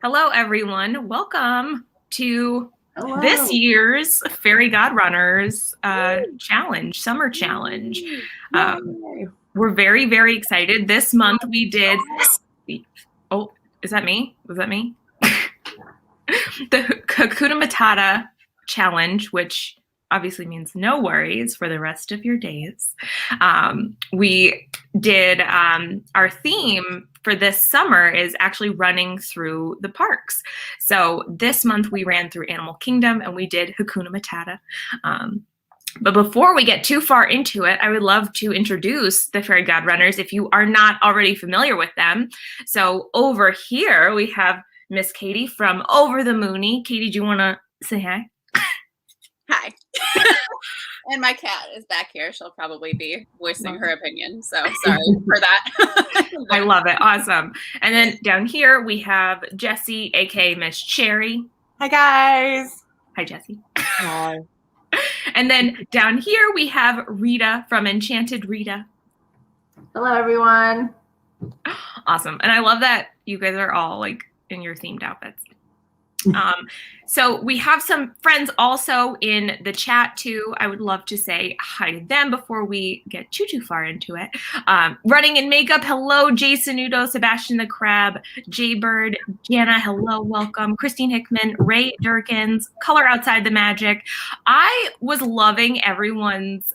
Hello, everyone. Welcome to Hello. this year's Fairy Godrunners challenge, summer challenge. We're very, very excited. This month we did. Oh, is that me? Was that me? The Hakuna Matata challenge, which obviously means no worries for the rest of your days. We did our theme for this summer is actually running through the parks. So this month we ran through Animal Kingdom and we did Hakuna Matata. But before we get too far into it, I would love to introduce the Fairy Godrunners if you are not already familiar with them. So over here we have Miss Katie from Over the Moony. Katie, do you want to say hi? Hi. And my cat is back here. She'll probably be voicing her opinion. So sorry for that. I love it. Awesome. And then down here we have Jessie, aka Miss Cherry. Hi, guys. Hi, Jessie. Hi. And then down here we have Rita from EnchantedRita. Hello, everyone. Awesome. And I love that you guys are all like in your themed outfits. So we have some friends also in the chat too. I would love to say hi to them before we get too far into it. Running in makeup, hello, Jason Udo, Sebastian the Crab, Jaybird, Jana, hello, welcome, Christine Hickman, Ray Durkins, Color Outside the Magic. I was loving everyone's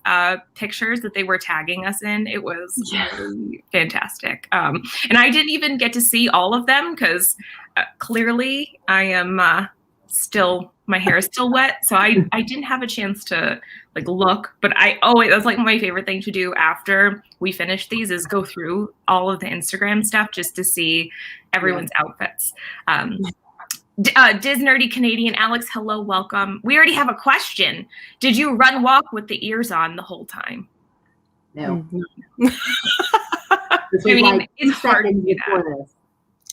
pictures that they were tagging us in. It was really fantastic. And I didn't even get to see all of them because clearly I am my hair is still wet, so I didn't have a chance to like look, but that's like my favorite thing to do after we finish these is go through all of the Instagram stuff just to see everyone's outfits. Disnerdy Canadian Alex, hello, welcome. We already have a question. Did you run walk with the ears on the whole time? No. I mean, it's hard to do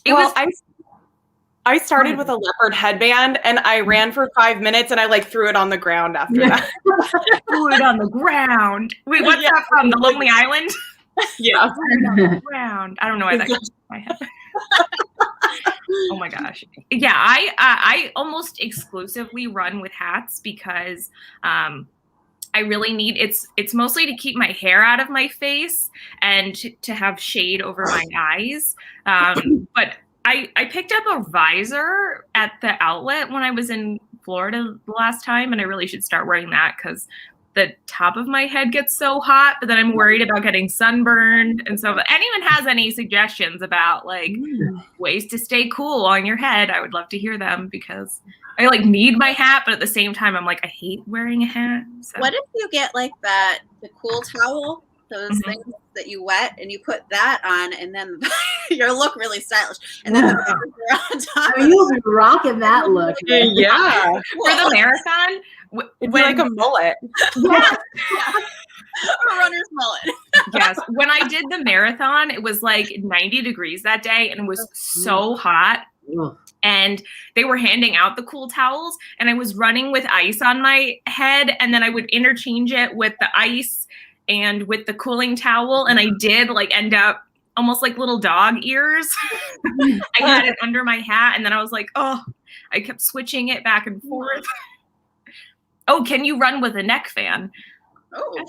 that. I started with a leopard headband and I ran for 5 minutes and I like threw it on the ground after that. Threw it on the ground. Wait, what's that from? The Lonely Island? Yeah. On the ground. I don't know why that comes to my head. Oh my gosh. Yeah, I almost exclusively run with hats because I really need it's mostly to keep my hair out of my face and to have shade over my eyes. But I picked up a visor at the outlet when I was in Florida the last time, and I really should start wearing that because the top of my head gets so hot, but then I'm worried about getting sunburned. And so if anyone has any suggestions about like ways to stay cool on your head, I would love to hear them because I like need my hat, but at the same time, I'm like, I hate wearing a hat. So. What if you get like the cool towel, those things that you wet, and you put that on, and then you look really stylish, and then the are on top. You'll be rocking that look. Yeah. For the marathon, It'd be like a mullet. Yeah. A runner's mullet. Yes. When I did the marathon, it was like 90 degrees that day, and it was so hot. And they were handing out the cool towels, and I was running with ice on my head, and then I would interchange it with the ice and with the cooling towel, and I did like end up almost like little dog ears. I had it under my hat, and then I was like, oh, I kept switching it back and forth. Oh, can you run with a neck fan? Oh,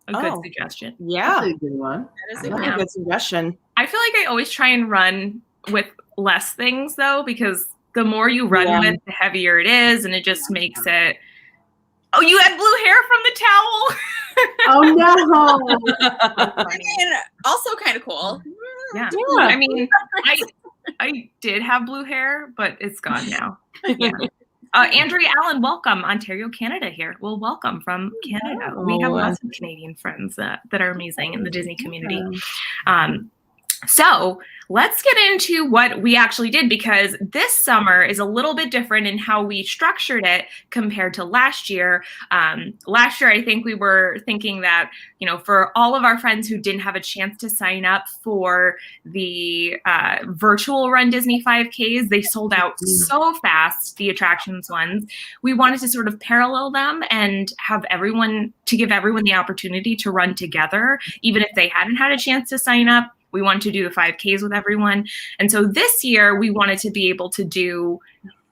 a good suggestion. Yeah, that's a good one. That is a good suggestion. I feel like I always try and run with less things though, because the more you run with, the heavier it is, and it just makes it. Oh, you had blue hair from the towel. Oh no! I mean, also kind of cool. Yeah. I mean, I did have blue hair, but it's gone now. Yeah. Andrea Allen, welcome, Ontario, Canada here. Well, welcome from Canada. We have lots of Canadian friends that are amazing in the Disney community. So let's get into what we actually did, because this summer is a little bit different in how we structured it compared to last year. Last year, I think we were thinking that, you know, for all of our friends who didn't have a chance to sign up for the virtual RunDisney 5Ks, they sold out so fast, the attractions ones. We wanted to sort of parallel them and have everyone, to give everyone the opportunity to run together, even if they hadn't had a chance to sign up. We wanted to do the 5Ks with everyone. And so this year we wanted to be able to do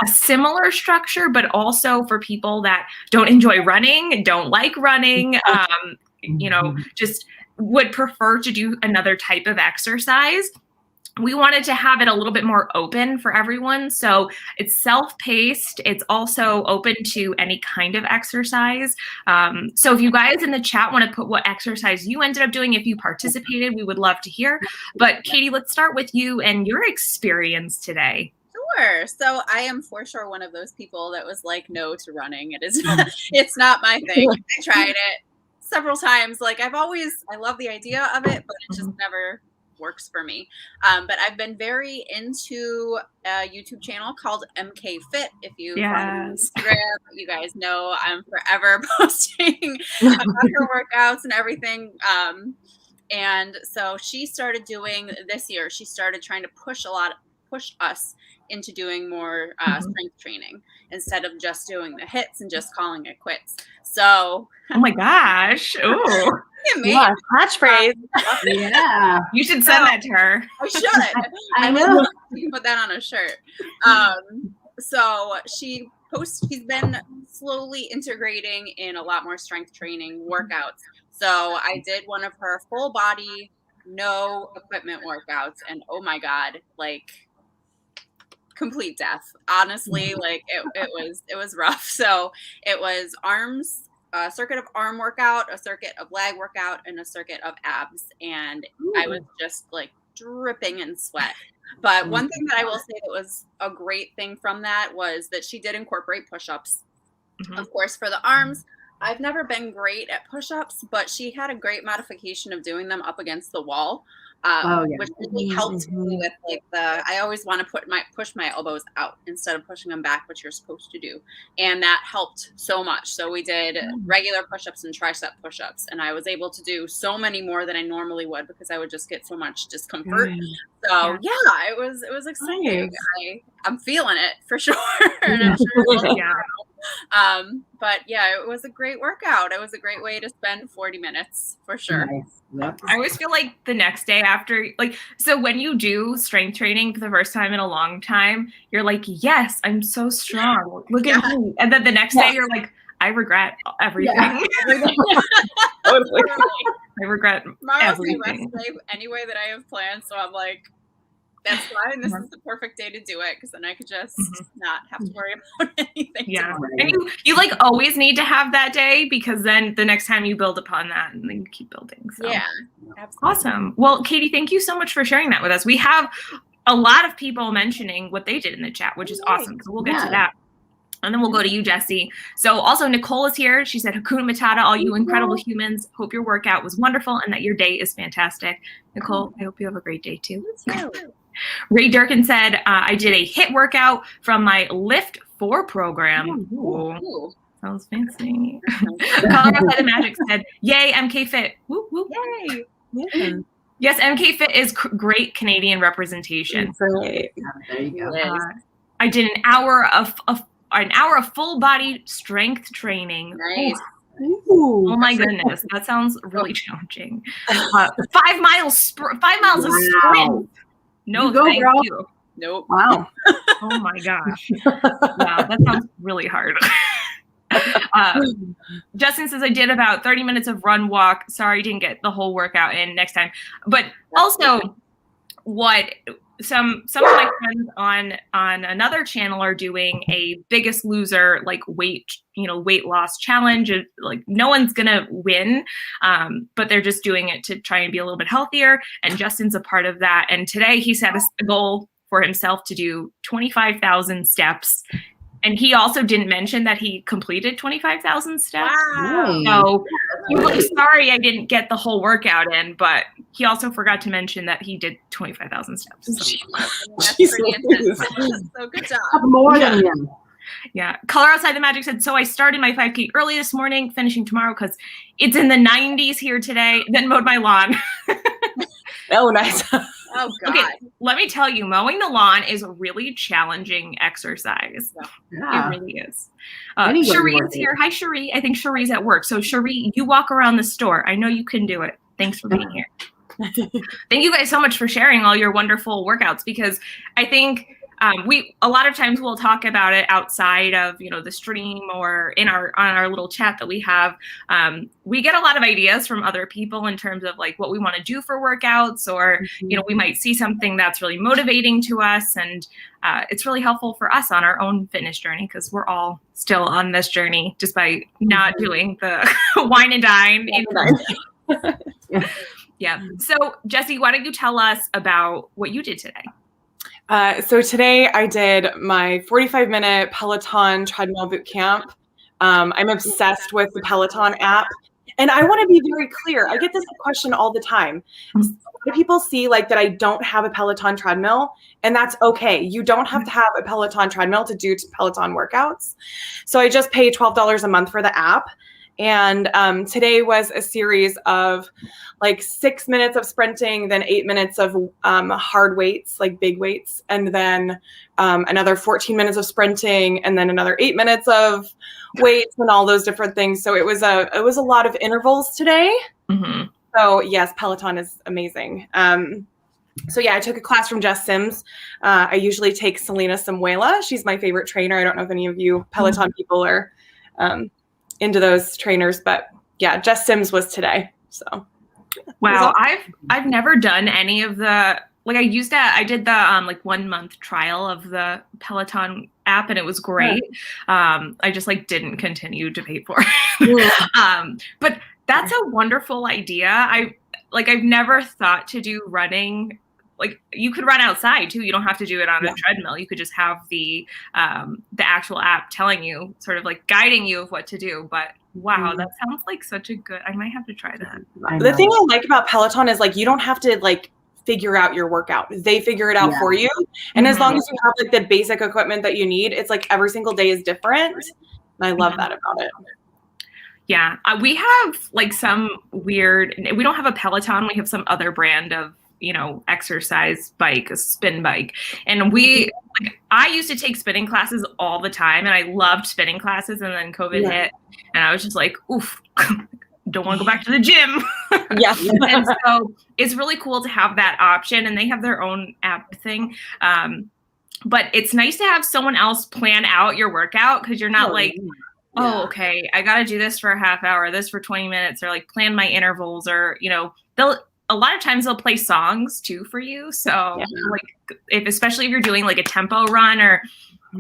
a similar structure, but also for people that don't enjoy running, don't like running, just would prefer to do another type of exercise. We wanted to have it a little bit more open for everyone. So it's self-paced. It's also open to any kind of exercise. So if you guys in the chat want to put what exercise you ended up doing, if you participated, we would love to hear. But Katie, let's start with you and your experience today. Sure. So I am for sure one of those people that was like, no to running. It is, it's not my thing. I tried it several times. Like I love the idea of it, but it just never works for me. But I've been very into a YouTube channel called MK Fit. If you follow me on Instagram, you guys know I'm forever posting about her workouts and everything. And so she started doing this year, she started trying to push us into doing more strength training instead of just doing the hits and just calling it quits. So, oh my gosh. Oh, yeah, catchphrase. Yeah. You should send that to her. I should. I know. You can put that on a shirt. So she's been slowly integrating in a lot more strength training workouts. So I did one of her full body, no equipment workouts, and oh my God, like complete death. Honestly, like it was rough. So it was arms, a circuit of arm workout, a circuit of leg workout, and a circuit of abs. And I was just like dripping in sweat. But one thing that I will say that was a great thing from that was that she did incorporate push-ups. Of course, for the arms, I've never been great at push-ups, but she had a great modification of doing them up against the wall, which really helped me with like I always want to push my elbows out instead of pushing them back, which you're supposed to do. And that helped so much. So we did regular push-ups and tricep push-ups, and I was able to do so many more than I normally would because I would just get so much discomfort. So yeah, it was exciting. Nice. I'm feeling it for sure. And I'm sure but yeah, it was a great workout. It was a great way to spend 40 minutes for sure. Nice. Yep. I always feel like the next day after, like, so when you do strength training for the first time in a long time, you're like, yes, I'm so strong. Look at me. And then the next day you're like, I regret everything. Yeah. I regret everything. My rest day anyway that I have planned. So I'm like, that's fine. This is the perfect day to do it because then I could just not have to worry about anything. Yeah. And you like always need to have that day because then the next time you build upon that and then you keep building. So. Yeah. Absolutely. Awesome. Well, Katie, thank you so much for sharing that with us. We have a lot of people mentioning what they did in the chat, which is awesome. So we'll get to that. And then we'll go to you, Jessie. So also Nicole is here. She said, Hakuna Matata, all you incredible humans. Hope your workout was wonderful and that your day is fantastic. Nicole, I hope you have a great day too. Ray Durkin said, I did a HIIT workout from my Lift 4 program. Ooh. Sounds fancy. Colorado the Magic said, yay, MK Fit. Whoop, whoop. Yay. Yeah. Yes, MK Fit is great Canadian representation. There you go. I did an hour of full body strength training. Nice. Ooh, oh my goodness, that sounds really challenging. 5 miles of sprint. No, thank you. Nope. Wow. Oh my gosh. Wow, that sounds really hard. Justin says I did about 30 minutes of run walk. Sorry, didn't get the whole workout in next time. But also what some of my friends on another channel are doing a Biggest Loser like weight loss challenge. Like no one's gonna win, but they're just doing it to try and be a little bit healthier. And Justin's a part of that. And today he set a goal for himself to do 25,000 steps. And he also didn't mention that he completed 25,000 steps. Wow. So he was sorry I didn't get the whole workout in, but he also forgot to mention that he did 25,000 steps. So. That's pretty intense. So good job. More than him. Yeah. Color Outside the Magic said, so I started my 5K early this morning, finishing tomorrow because it's in the 90s here today, then mowed my lawn. Oh, nice. Oh, God. Okay, let me tell you, mowing the lawn is a really challenging exercise. Yeah. It really is. Cherie's here. Hi, Cherie. I think Cherie's at work. So, Cherie, you walk around the store. I know you can do it. Thanks for being here. Thank you guys so much for sharing all your wonderful workouts, because I think a lot of times we'll talk about it outside of, the stream or on our little chat that we have. We get a lot of ideas from other people in terms of like what we want to do for workouts, or, we might see something that's really motivating to us. And it's really helpful for us on our own fitness journey, because we're all still on this journey despite not doing the wine and dine. Yeah. So Jessie, why don't you tell us about what you did today? So today I did my 45-minute Peloton treadmill boot camp. I'm obsessed with the Peloton app. And I want to be very clear. I get this question all the time. A lot of people see like that I don't have a Peloton treadmill, and that's okay. You don't have to have a Peloton treadmill to do Peloton workouts. So I just pay $12 a month for the app. And today was a series of like 6 minutes of sprinting, then 8 minutes of hard weights, like big weights, and then another 14 minutes of sprinting, and then another 8 minutes of weights and all those different things. So it was a lot of intervals today. Mm-hmm. So yes, Peloton is amazing. So yeah, I took a class from Jess Sims. I usually take Selena Samuela. She's my favorite trainer. I don't know if any of you Peloton people are into those trainers, but yeah, Jess Sims was today. So wow, I've never done any of the, like I did the like 1 month trial of the Peloton app, and it was great. I just like didn't continue to pay for it. But that's a wonderful idea. I've never thought to do running. Like you could run outside too. You don't have to do it on a treadmill. You could just have the actual app telling you, sort of like guiding you of what to do. But wow, that sounds like such a good, I might have to try that. The thing I like about Peloton is like, you don't have to like figure out your workout. They figure it out for you. And as long as you have like the basic equipment that you need, it's like every single day is different. And I love that about it. Yeah. We have like some weird, we don't have a Peloton. We have some other brand of, exercise bike, a spin bike. And I used to take spinning classes all the time, and I loved spinning classes. And then COVID hit, and I was just like, oof, don't want to go back to the gym. Yeah. And so it's really cool to have that option, and they have their own app thing. But it's nice to have someone else plan out your workout, because you're not okay, I got to do this for a half hour, this for 20 minutes, or like plan my intervals, or, a lot of times they'll play songs too for you. So especially if you're doing like a tempo run or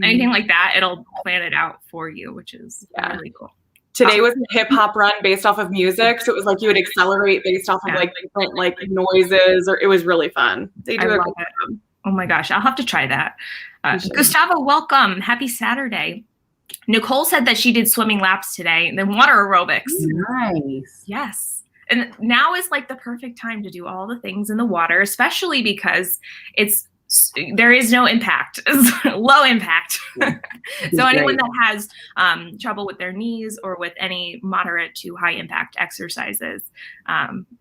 anything like that, it'll plan it out for you, which is really cool. Today was a hip hop run based off of music. So it was like you would accelerate based off of like different like noises, or it was really fun. They do it. Oh my gosh, I'll have to try that. Gustavo, welcome. Happy Saturday. Nicole said that she did swimming laps today, and then water aerobics. Nice. Yes. And now is like the perfect time to do all the things in the water, especially because there is no impact, low impact. So anyone that has trouble with their knees or with any moderate to high impact exercises,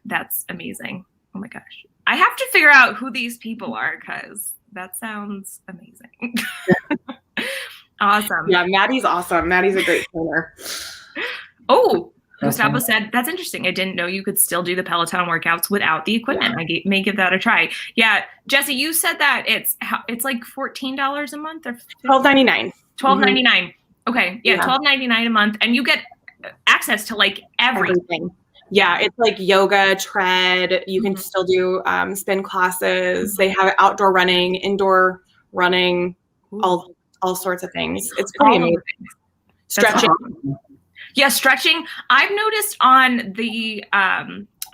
that's amazing. Oh my gosh. I have to figure out who these people are, because that sounds amazing. Awesome. Yeah, Maddie's awesome. Maddie's a great trainer. Oh, Gustavo said, that's interesting. I didn't know you could still do the Peloton workouts without the equipment. I may give that a try. Yeah. Jessie, you said that it's like $14 a month or $12.99. $12.99. Okay. Yeah. $12.99 a month. And you get access to like everything. Yeah. It's like yoga, tread. You can still do spin classes. They have outdoor running, indoor running, all sorts of things. It's pretty amazing. Stretching. Awesome. Yeah, stretching. I've noticed on the, I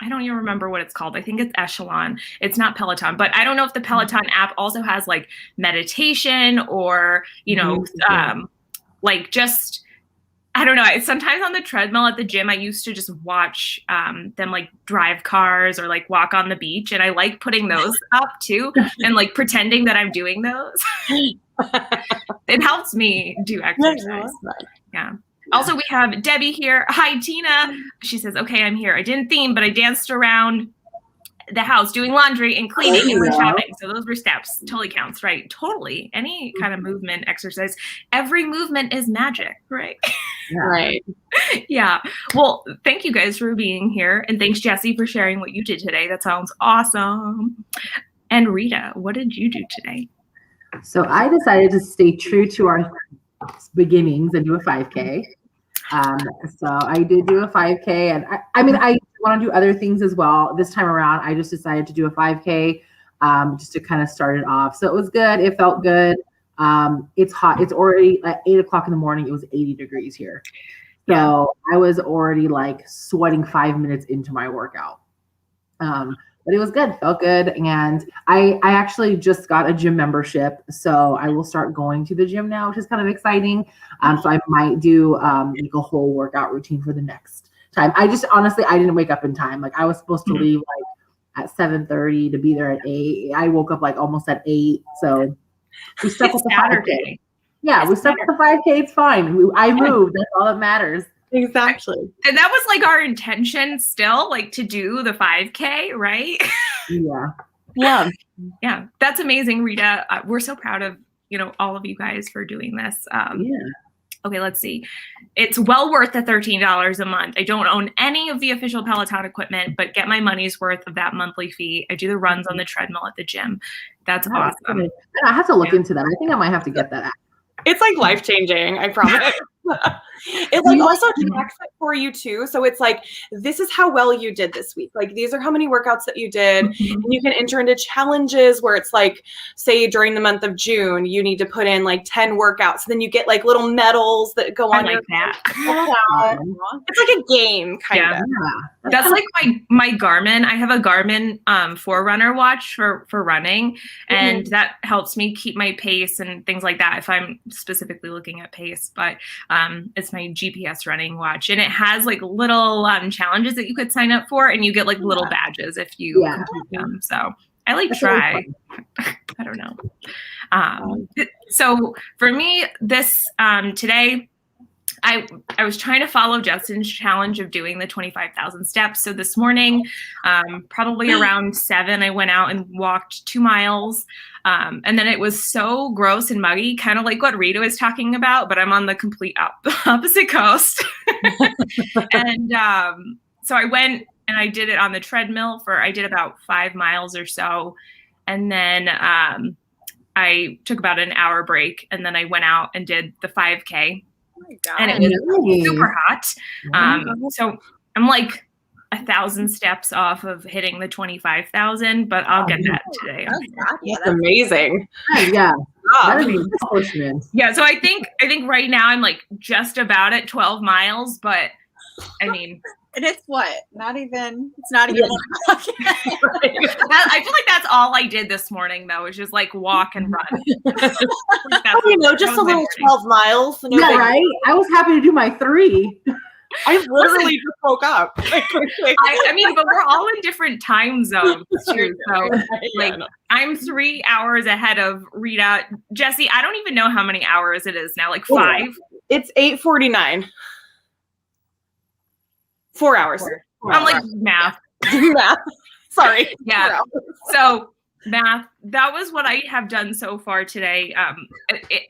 don't even remember what it's called. I think it's Echelon. It's not Peloton, but I don't know if the Peloton app also has like meditation or, like just, I don't know. Sometimes on the treadmill at the gym, I used to just watch them like drive cars or like walk on the beach. And I like putting those up too and like pretending that I'm doing those. It helps me do exercise. Yeah. Also, we have Debbie here. Hi, Tina. She says, okay, I'm here. I didn't theme, but I danced around the house, doing laundry and cleaning and shopping. So those were steps. Totally counts, right? Totally. Any kind of movement exercise. Every movement is magic, right? Yeah. Right. Yeah. Well, thank you guys for being here. And thanks, Jessie, for sharing what you did today. That sounds awesome. And Rita, what did you do today? So I decided to stay true to our beginnings and do a 5K. So I did do a 5K, and I mean, I want to do other things as well. This time around, I just decided to do a 5K just to kind of start it off. So it was good. It felt good. It's hot. It's already at 8 o'clock in the morning. It was 80 degrees here. So I was already like sweating 5 minutes into my workout. But it was good, felt good. And I actually just got a gym membership. So I will start going to the gym now, which is kind of exciting. So I might do like a whole workout routine for the next time. I just, honestly, I didn't wake up in time. Like I was supposed to leave like at 7:30 to be there at 8. I woke up like almost at 8. So we stuck with the 5K. Yeah, we stuck with the 5K. It's fine. I moved. That's all that matters. Exactly. And that was like our intention still, like to do the 5K, right? Yeah. Yeah. That's amazing, Rita. We're so proud of, all of you guys for doing this. Okay, let's see. It's well worth the $13 a month. I don't own any of the official Peloton equipment, but get my money's worth of that monthly fee. I do the runs on the treadmill at the gym. That's awesome. I have to look into that. I think I might have to get that. It's like life-changing, I promise. It like also tracks it for you too. So it's like, this is how well you did this week. Like these are how many workouts that you did. And you can enter into challenges where it's like, say during the month of June, you need to put in like 10 workouts. Then you get like little medals that go on your that. It's like a game kind of. That's like my Garmin. I have a Garmin Forerunner watch for running, and that helps me keep my pace and things like that if I'm specifically looking at pace. But it's my GPS running watch, and it has like little challenges that you could sign up for, and you get like little badges if you complete them. So I like try. I don't know. So for me, this today, I was trying to follow Justin's challenge of doing the 25,000 steps. So this morning, probably around 7, I went out and walked 2 miles. And then it was so gross and muggy, kind of like what Rita was talking about, but I'm on the complete opposite coast. And so I went and I did it on the treadmill I did about 5 miles or so. And then I took about an hour break, and then I went out and did the 5K. And it was super hot. So I'm like 1,000 steps off of hitting the 25,000, but I'll get that today. That's amazing. Yeah. Yeah. So I think right now I'm like just about at 12 miles, but I mean, and it's what? It's not even. I feel like that's all I did this morning, though, was just like walk and run. Just a little 12 miles. Right? I was happy to do my 3. I literally just woke up. I mean, but we're all in different time zones too. So like I'm 3 hours ahead of Rita. Jessie, I don't even know how many hours it is now, like 5. It's 8:49. 4 hours. I'm like math. Sorry. Yeah. So math, that was what I have done so far today.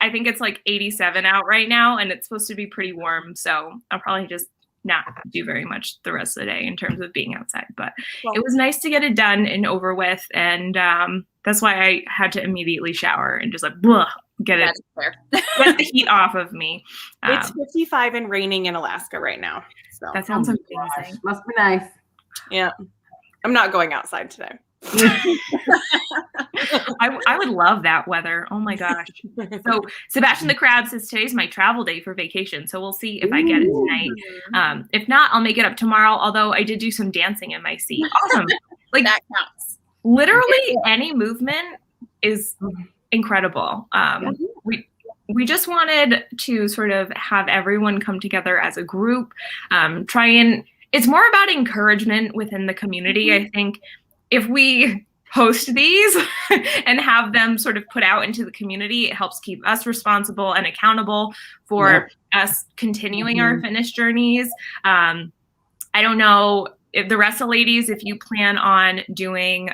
I think it's like 87 out right now, and it's supposed to be pretty warm. So I'll probably just not do very much the rest of the day in terms of being outside. But it was nice to get it done and over with. And that's why I had to immediately shower and just like get the heat off of me. It's 55 and raining in Alaska right now. So that sounds amazing. Must be nice. Yeah. I'm not going outside today. I would love that weather. Oh my gosh. So Sebastian the Crab says today's my travel day for vacation. So we'll see if I get it tonight. If not, I'll make it up tomorrow. Although I did do some dancing in my seat. Awesome. Like that counts. Literally any movement is incredible. We just wanted to sort of have everyone come together as a group, it's more about encouragement within the community. I think if we host these and have them sort of put out into the community, it helps keep us responsible and accountable for us continuing our fitness journeys. I don't know if the rest of the ladies, if you plan on doing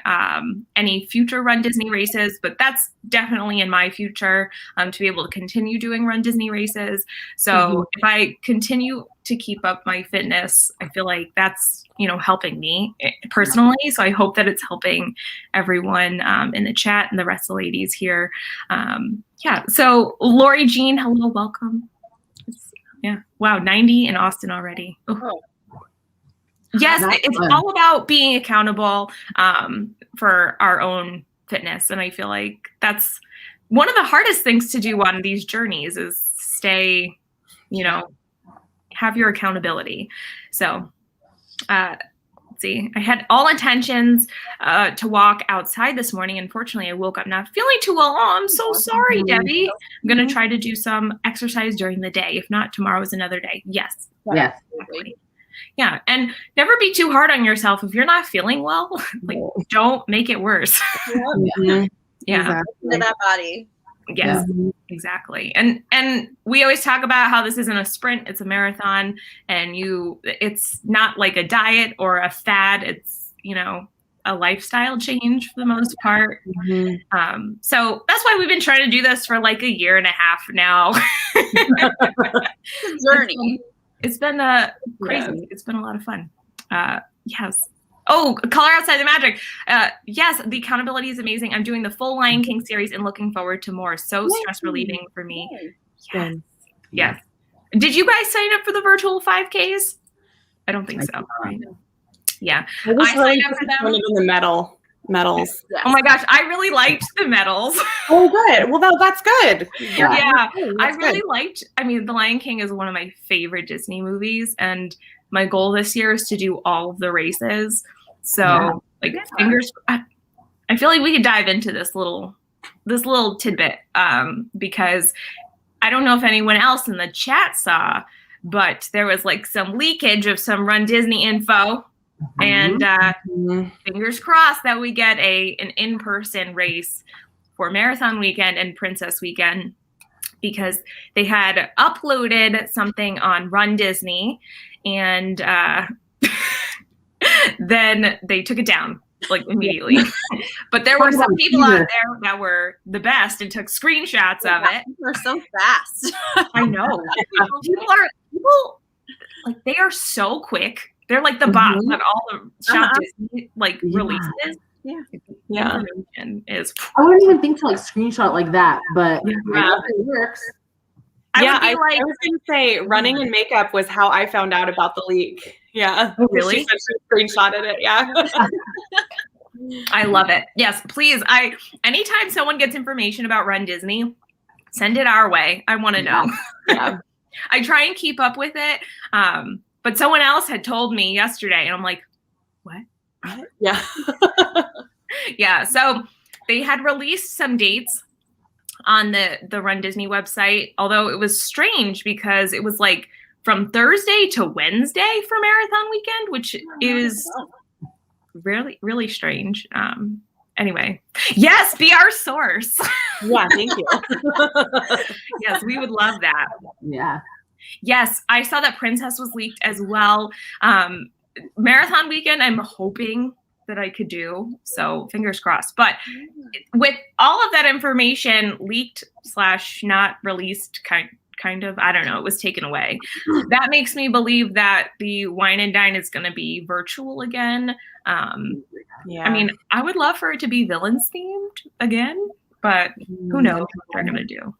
any future Run Disney races, but that's definitely in my future to be able to continue doing Run Disney races. So if I continue to keep up my fitness, I feel like that's, you know, helping me personally. So I hope that it's helping everyone in the chat and the rest of the ladies here. Yeah. So Lori Jean, hello, welcome. Yeah. Wow. 90 in Austin already. Oh. Yes. It's all about being accountable for our own fitness. And I feel like that's one of the hardest things to do on these journeys is stay, you know, have your accountability. So let's see, I had all intentions to walk outside this morning. Unfortunately, I woke up not feeling too well. Oh, I'm so sorry, Debbie. I'm going to try to do some exercise during the day. If not, tomorrow is another day. Yes. Yes. Exactly. Yeah. And never be too hard on yourself. If you're not feeling well, like don't make it worse. Yeah. Exactly. To that body. Yes, exactly. And we always talk about how this isn't a sprint, it's a marathon, and it's not like a diet or a fad. It's, you know, a lifestyle change for the most part. So that's why we've been trying to do this for like a year and a half now. It's a journey. It's been crazy. Yeah. It's been a lot of fun. Yes. Oh, Color Outside the Magic. Yes, the accountability is amazing. I'm doing the full Lion King series and looking forward to more. So stress relieving for me. Yes. Yes. Did you guys sign up for the virtual 5Ks? I don't think so. Right? Yeah. I signed up for them. The medals. Yes. Oh my gosh, I really liked the medals. Oh, good. Well, that's good. Yeah. I really liked. I mean, The Lion King is one of my favorite Disney movies, and my goal this year is to do all of the races. So, fingers. I feel like we could dive into this little tidbit because I don't know if anyone else in the chat saw, but there was like some leakage of some Run Disney info, and fingers crossed that we get an in-person race for Marathon Weekend and Princess Weekend, because they had uploaded something on Run Disney, and then they took it down like immediately. But there were some people out there that were the best and took screenshots of it. People are so fast. I know. People like they are so quick. They're like the bots that all the Shop Disney releases. Yeah. Information is. I wouldn't even think to like screenshot like that, but it works. I was going to say running in makeup was how I found out about the leak. Yeah. Oh, really? She screenshotted it. Yeah. I love it. Yes, please. Anytime someone gets information about Run Disney, send it our way. I want to know. Yeah. I try and keep up with it. But someone else had told me yesterday, and I'm like, what? Yeah. Yeah. So they had released some dates on the Run Disney website, although it was strange because it was like from Thursday to Wednesday for Marathon Weekend, which is really, really strange. Anyway, yes, be our source. Yeah, thank you. Yes, we would love that. Yeah. Yes, I saw that Princess was leaked as well. Marathon Weekend, I'm hoping that I could do, so fingers crossed. But with all of that information leaked / not released, kind of, I don't know, it was taken away. That makes me believe that the Wine and Dine is going to be virtual again. I mean, I would love for it to be villains themed again, but who knows what they're going to do.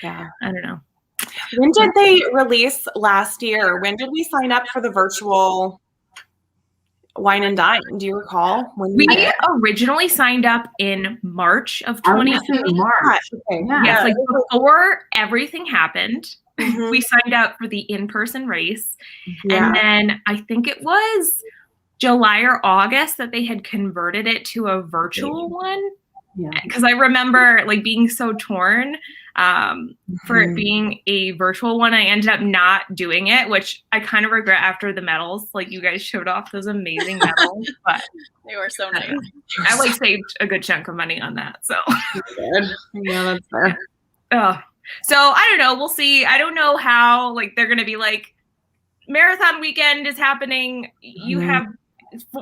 Yeah, I don't know. When did they release last year? When did we sign up for the virtual Wine and Dine? Do you recall? When we originally signed up in March of 2020. March. Okay. Yeah. Yes, like before everything happened, we signed up for the in-person race. Yeah. And then I think it was July or August that they had converted it to a virtual one. Yeah. Because I remember like being so torn for it being a virtual one. I ended up not doing it, which I kind of regret after the medals. Like you guys showed off those amazing medals, but they were so nice. I like saved a good chunk of money on that. So yeah, that's fair. So I don't know. We'll see. I don't know how like they're gonna be like marathon weekend is happening. You have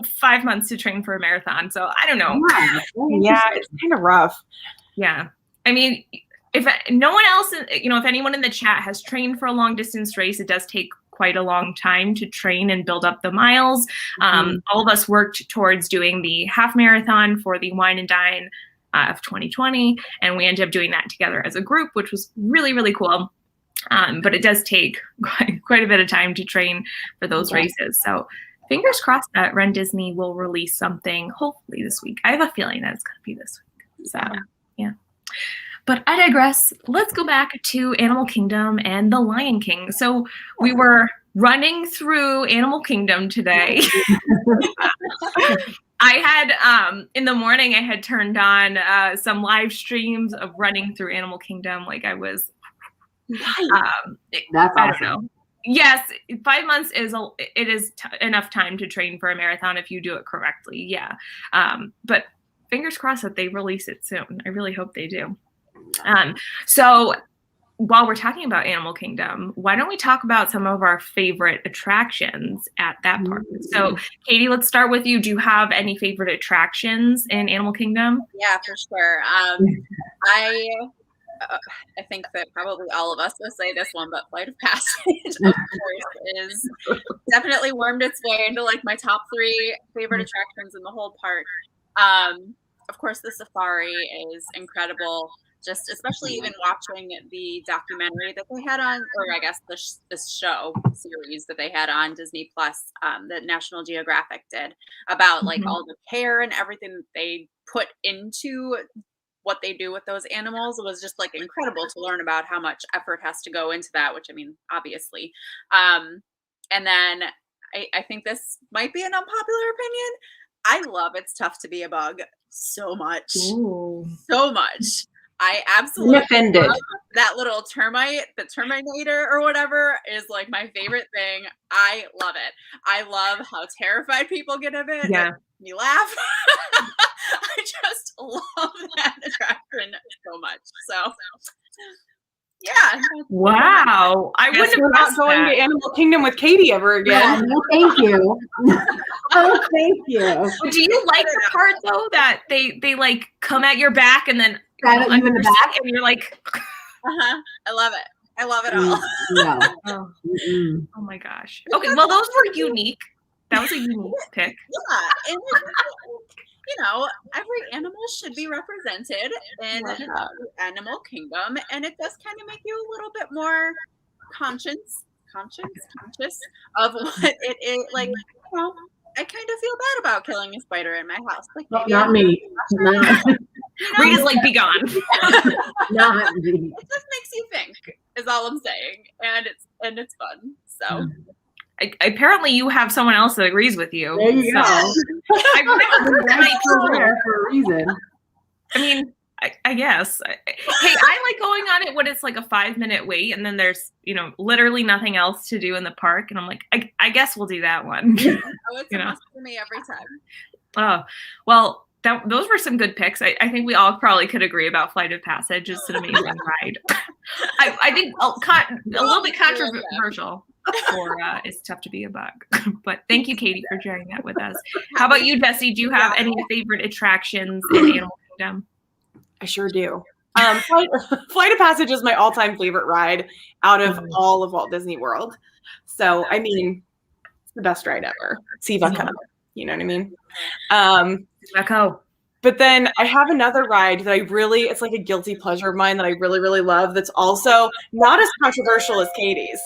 5 months to train for a marathon. So I don't know. Yeah, it's kind of rough. Yeah. I mean, if no one else, if anyone in the chat has trained for a long distance race, it does take quite a long time to train and build up the miles. All of us worked towards doing the half marathon for the Wine and Dine of 2020. And we ended up doing that together as a group, which was really, really cool. But it does take quite a bit of time to train for those races. So fingers crossed that RunDisney will release something hopefully this week. I have a feeling that it's going to be this week. So yeah. But I digress. Let's go back to Animal Kingdom and the Lion King. So we were running through Animal Kingdom today. I had, in the morning, I had turned on some live streams of running through Animal Kingdom. Like I was, That's awesome. I don't know. Yes, 5 months is enough time to train for a marathon if you do it correctly. Yeah. But fingers crossed that they release it soon. I really hope they do. So while we're talking about Animal Kingdom, why don't we talk about some of our favorite attractions at that park? So Katie, let's start with you. Do you have any favorite attractions in Animal Kingdom? Yeah, for sure. I think that probably all of us will say this one, but Flight of Passage, of course, is definitely wormed its way into like my top 3 favorite attractions in the whole park. Of course, the safari is incredible. Just especially even watching the documentary that they had on, or I guess this show series that they had on Disney Plus, that National Geographic did about like all the care and everything that they put into what they do with those animals. It was just like incredible to learn about how much effort has to go into that, which I mean, obviously. And then I think this might be an unpopular opinion. I love It's Tough to Be a Bug so much. Ooh. So much. I absolutely offended. love that little termite, the Terminator or whatever is like my favorite thing. I love it. I love how terrified people get of it. Yeah. It makes me laugh. I just love that attraction so much. So yeah. Wow. I Guess wouldn't we're have not guessed going that. to Animal Kingdom with Katie ever Yeah, again. no, thank you. Oh, thank you. Do you like the part though that they like come at your back and then Stab at you in the back? and you're like, I love it. I love it all. No. oh, oh my gosh. Okay, well those were unique. That was a unique pick. Yeah, and every animal should be represented in the Animal Kingdom, and it does kind of make you a little bit more conscious of what it is. Like, I kind of feel bad about killing a spider in my house. Like, maybe Not me. Rita's like, be gone. Not me. It just makes you think, is all I'm saying, and it's fun. So. Apparently, you have someone else that agrees with you. There you go. I've never heard that many people. There for a reason. I mean, I guess. Hey, I like going on it when it's like a 5-minute wait, and then there's literally nothing else to do in the park, and I'm like, I guess we'll do that one. Oh, it's a must for me every time. Oh, well. Those were some good picks. I think we all probably could agree about Flight of Passage. It's an amazing ride. I think a little bit controversial for It's Tough to Be a Bug. But thank you, Katie, for sharing that with us. How about you, Jessie? Do you have any favorite attractions in Animal Kingdom? I sure do. Flight of Passage is my all-time favorite ride out of all of Walt Disney World. So, I mean, it's the best ride ever. Sivaka. You know what I mean? But then I have another ride that it's like a guilty pleasure of mine that I really, really love. That's also not as controversial as Katie's.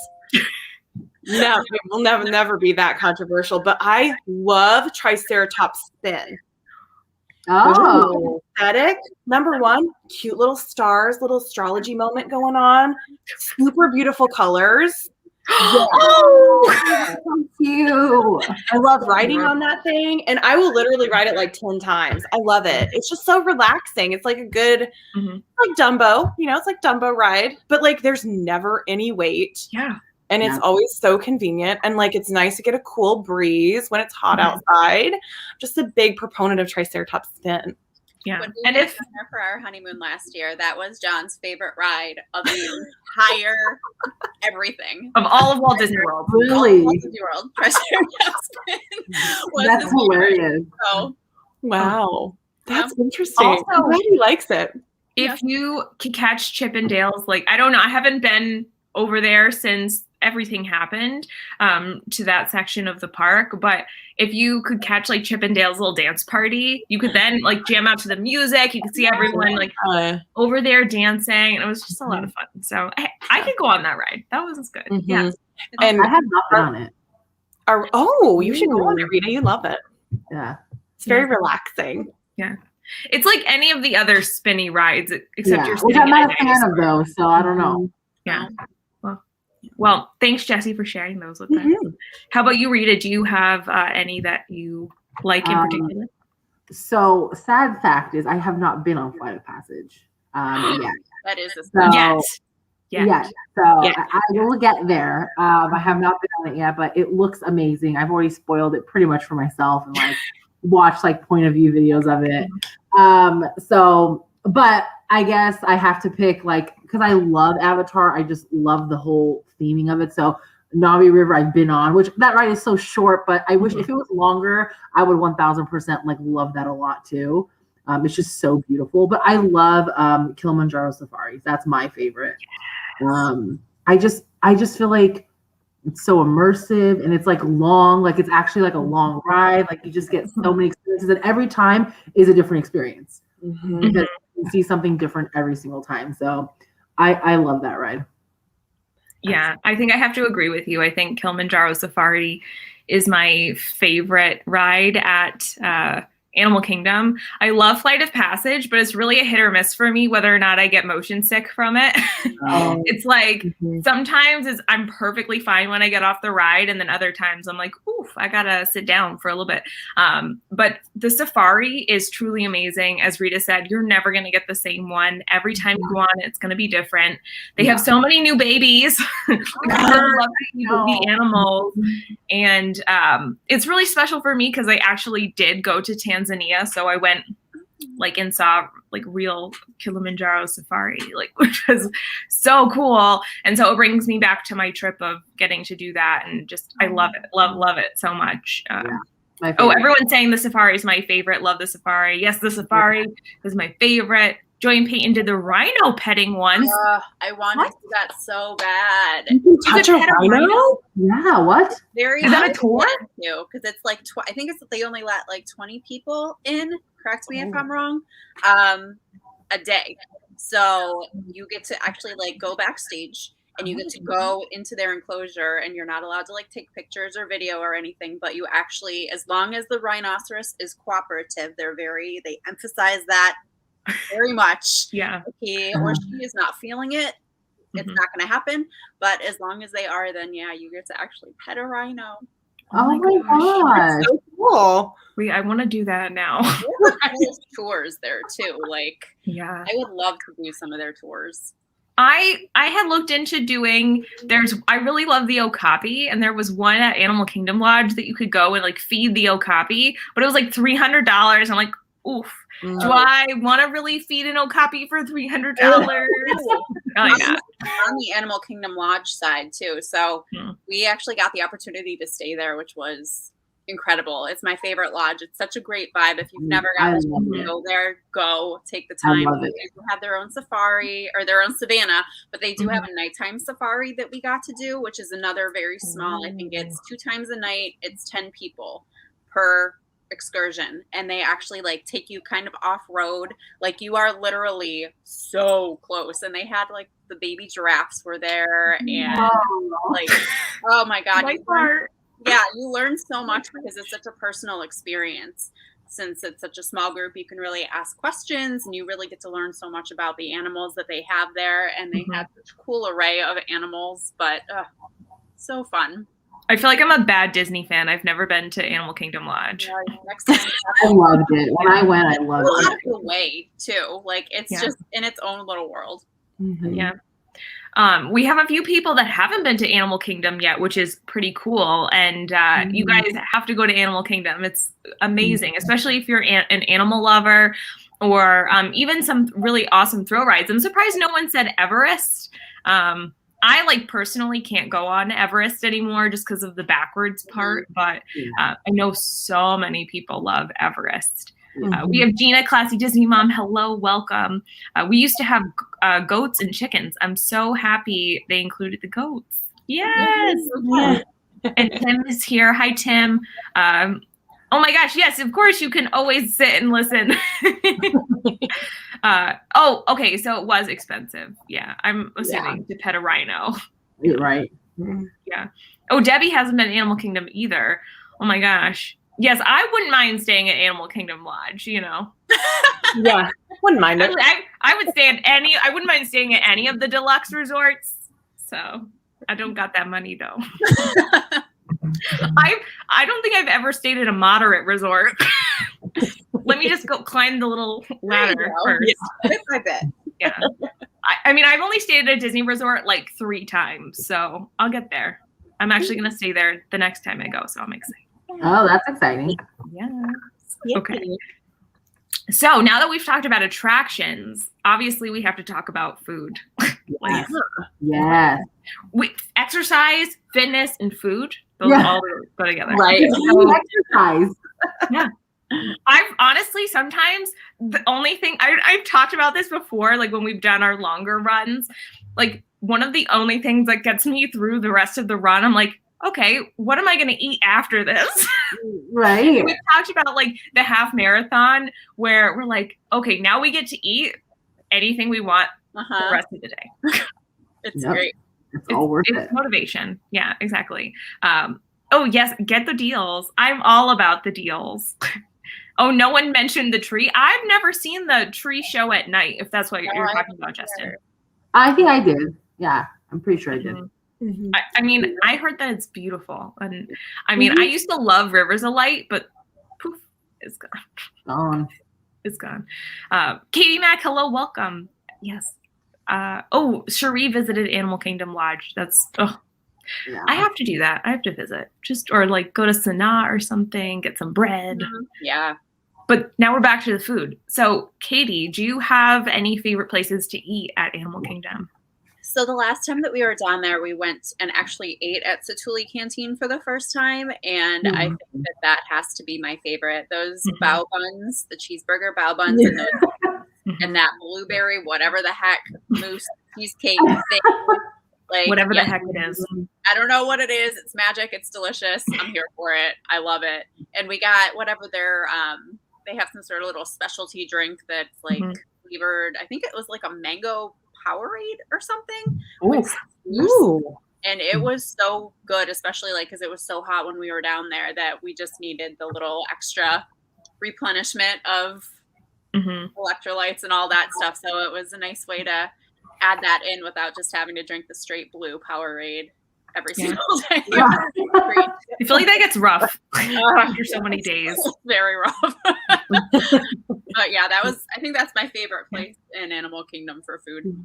No, it will never be that controversial. But I love Triceratops Spin. Oh, aesthetic. Number 1, cute little stars, little astrology moment going on. Super beautiful colors. Oh, so cute. I love riding on that thing, and I will literally ride it like 10 times. I love it. It's just so relaxing. It's like a good, like Dumbo, it's like Dumbo ride, but like there's never any wait. Yeah. And it's always so convenient, and like it's nice to get a cool breeze when it's hot outside. Just a big proponent of Triceratops Spin. Yeah. When we And went if there for our honeymoon last year, that was John's favorite ride of the entire everything. of all of Walt Disney World. Really? Walt Disney World. Treasure Mountain was That's his favorite. hilarious. So Wow. That's interesting. Also- I'm glad he likes it. If you can catch Chippendales, like, I don't know, I haven't been over there since everything happened to that section of the park, but if you could catch like Chippendales little dance party, you could then like jam out to the music. You could see everyone like over there dancing, and it was just a lot of fun. So I could go on that ride. That was good. Mhm. Yeah. And I have not been on it. you should go on it, Rita. You love it. Yeah. It's very relaxing. Yeah. It's like any of the other spinny rides, except you're Which sitting I'm in a not a fan of dinosaur. those, so I don't know. Yeah. Well, thanks, Jessie, for sharing those with us. Mhm. How about you, Rita? Do you have any that you like in particular? So sad fact is I have not been on Flight of Passage yet. that is a So, Yes. So Yeah. I will get there. I have not been on it yet, but it looks amazing. I've already spoiled it pretty much for myself and like watched like point of view videos of it. But I guess I have to pick like, because I love Avatar. I just love the whole theming of it. So Navi River I've been on, which that ride is so short, but I wish if it was longer, I would 1000% like love that a lot too. It's just so beautiful. But I love Kilimanjaro safaris. That's my favorite. I just feel like it's so immersive and it's like long, like it's actually like a long ride. Like you just get so many experiences, and every time is a different experience because you see something different every single time. So I love that ride. Yeah, I think I have to agree with you. I think Kilimanjaro Safari is my favorite ride at Animal Kingdom. I love Flight of Passage, but it's really a hit or miss for me whether or not I get motion sick from it. It's like sometimes I'm perfectly fine when I get off the ride, and then other times I'm like, oof, I gotta sit down for a little bit. But the safari is truly amazing. As Rita said, you're never gonna get the same one. Every time you go on, it's gonna be different. They have so many new babies. I love the animals. And it's really special for me because I actually did go to Tanzania. So I went like and saw like real Kilimanjaro safari, like, which was so cool. And so it brings me back to my trip of getting to do that. And just, I love it, love it so much. Everyone's saying the safari is my favorite. Love the safari. Yes, the safari is my favorite. Joy and Peyton did the rhino petting once. I wanted to do that so bad. You can touch a rhino? Yeah, what? Is that a tour? Because it's like I think it's they only let like 20 people in. Correct me if I'm wrong. A day, so you get to actually like go backstage and you get to go into their enclosure, and you're not allowed to like take pictures or video or anything. But you actually, as long as the rhinoceros is cooperative, they emphasize that very much. Yeah. If he or she is not feeling it, it's not going to happen. But as long as they are, then yeah, you get to actually pet a rhino. Oh my gosh. So cool. I want to do that now. There's tours there too. Like, Yeah. I would love to do some of their tours. I had looked into doing, I really love the okapi, and there was one at Animal Kingdom Lodge that you could go and like feed the okapi, but it was like $300. I'm like, oof. Do I want to really feed an okapi for $300? On the Animal Kingdom Lodge side too. So we actually got the opportunity to stay there, which was incredible. It's my favorite lodge. It's such a great vibe. If you've never gotten to go there, go take the time. They do have their own safari or their own savannah, but they do have a nighttime safari that we got to do, which is another very small. I think it's 2 times a night. It's 10 people per excursion, and they actually like take you kind of off road, like you are literally so close. And they had like the baby giraffes were there, and like, oh my god, you learn so much because it's such a personal experience. Since it's such a small group, you can really ask questions, and you really get to learn so much about the animals that they have there. And they have such a cool array of animals, but so fun. I feel like I'm a bad Disney fan. I've never been to Animal Kingdom Lodge. Next time, I loved it. When I went, I loved it. Out of the way too. Like it's just in its own little world. Yeah. We have a few people that haven't been to Animal Kingdom yet, which is pretty cool. And you guys have to go to Animal Kingdom. It's amazing, especially if you're an animal lover. or even some really awesome thrill rides. I'm surprised no one said Everest. I like personally can't go on Everest anymore just because of the backwards part, but I know so many people love Everest. We have Gina, Classy Disney Mom. Hello, welcome. We used to have goats and chickens. I'm so happy they included the goats. Yes. Yeah. And Tim is here. Hi, Tim. Oh my gosh, yes, of course you can always sit and listen. Okay, so it was expensive. Yeah, I'm assuming to pet a rhino. Right. Yeah. Oh, Debbie hasn't been to Animal Kingdom either. Oh my gosh. Yes, I wouldn't mind staying at Animal Kingdom Lodge, you know. Yeah, wouldn't mind it. I would stay at I wouldn't mind staying at any of the deluxe resorts. So I don't got that money though. I don't think I've ever stayed at a moderate resort. Let me just go climb the little ladder first. Yeah, I bet. Yeah. I mean, I've only stayed at a Disney resort like 3 times, so I'll get there. I'm actually going to stay there the next time I go, so I'm excited. Oh, that's exciting. Yeah. Okay. So now that we've talked about attractions, obviously we have to talk about food. Yes. Exercise, fitness, and food. Those all go together. Right. So, exercise. Yeah. I've honestly sometimes the only thing I've talked about this before, like when we've done our longer runs, like one of the only things that gets me through the rest of the run, I'm like, okay, what am I going to eat after this? Right. We talked about like the half marathon where we're like, okay, now we get to eat anything we want the rest of the day. It's great. It's all worth it. It's motivation. Yeah, exactly. Oh yes, get the deals. I'm all about the deals. Oh, no one mentioned the tree. I've never seen the tree show at night, if that's what you're talking about, Justin. I think I did. Yeah, I'm pretty sure I did. Mm-hmm. I mean, I heard that it's beautiful. And I mean, I used to love Rivers of Light, but poof, it's gone. It's gone. Katie Mack, hello, welcome. Yes. Cherie visited Animal Kingdom Lodge. I have to do that. I have to visit. Or like go to Sanaa or something, get some bread. Yeah. But now we're back to the food. So, Katie, do you have any favorite places to eat at Animal Kingdom? So the last time that we were down there, we went and actually ate at Satuli Canteen for the first time. And I think that has to be my favorite. Those bao buns, the cheeseburger bao buns, and that blueberry, whatever the heck, mousse cheesecake thing. Like, whatever the heck it is. I don't know what it is. It's magic. It's delicious. I'm here for it. I love it. And we got whatever they have some sort of little specialty drink that's like flavored. I think it was like a mango Powerade or something. Ooh. And it was so good, especially like because it was so hot when we were down there that we just needed the little extra replenishment of electrolytes and all that stuff. So it was a nice way to add that in without just having to drink the straight blue Powerade every single day. Yeah. I feel like that gets rough after so many days. Very rough. But yeah, I think that's my favorite place in Animal Kingdom for food.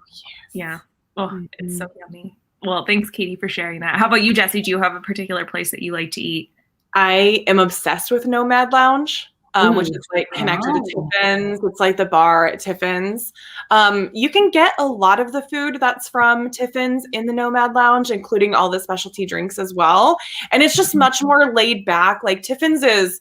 Yeah. Oh, it's so yummy. Well, thanks, Katie, for sharing that. How about you, Jessie? Do you have a particular place that you like to eat? I am obsessed with Nomad Lounge. Which is like connected to Tiffin's. It's like the bar at Tiffin's. You can get a lot of the food that's from Tiffin's in the Nomad Lounge, including all the specialty drinks as well. And it's just much more laid back. Like Tiffin's is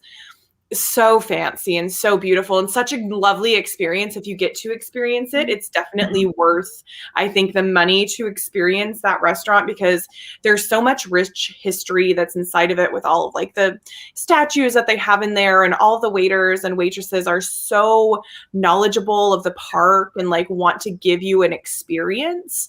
so fancy and so beautiful and such a lovely experience. If you get to experience it, it's definitely worth, I think, the money to experience that restaurant because there's so much rich history that's inside of it with all of like the statues that they have in there, and all the waiters and waitresses are so knowledgeable of the park and like want to give you an experience.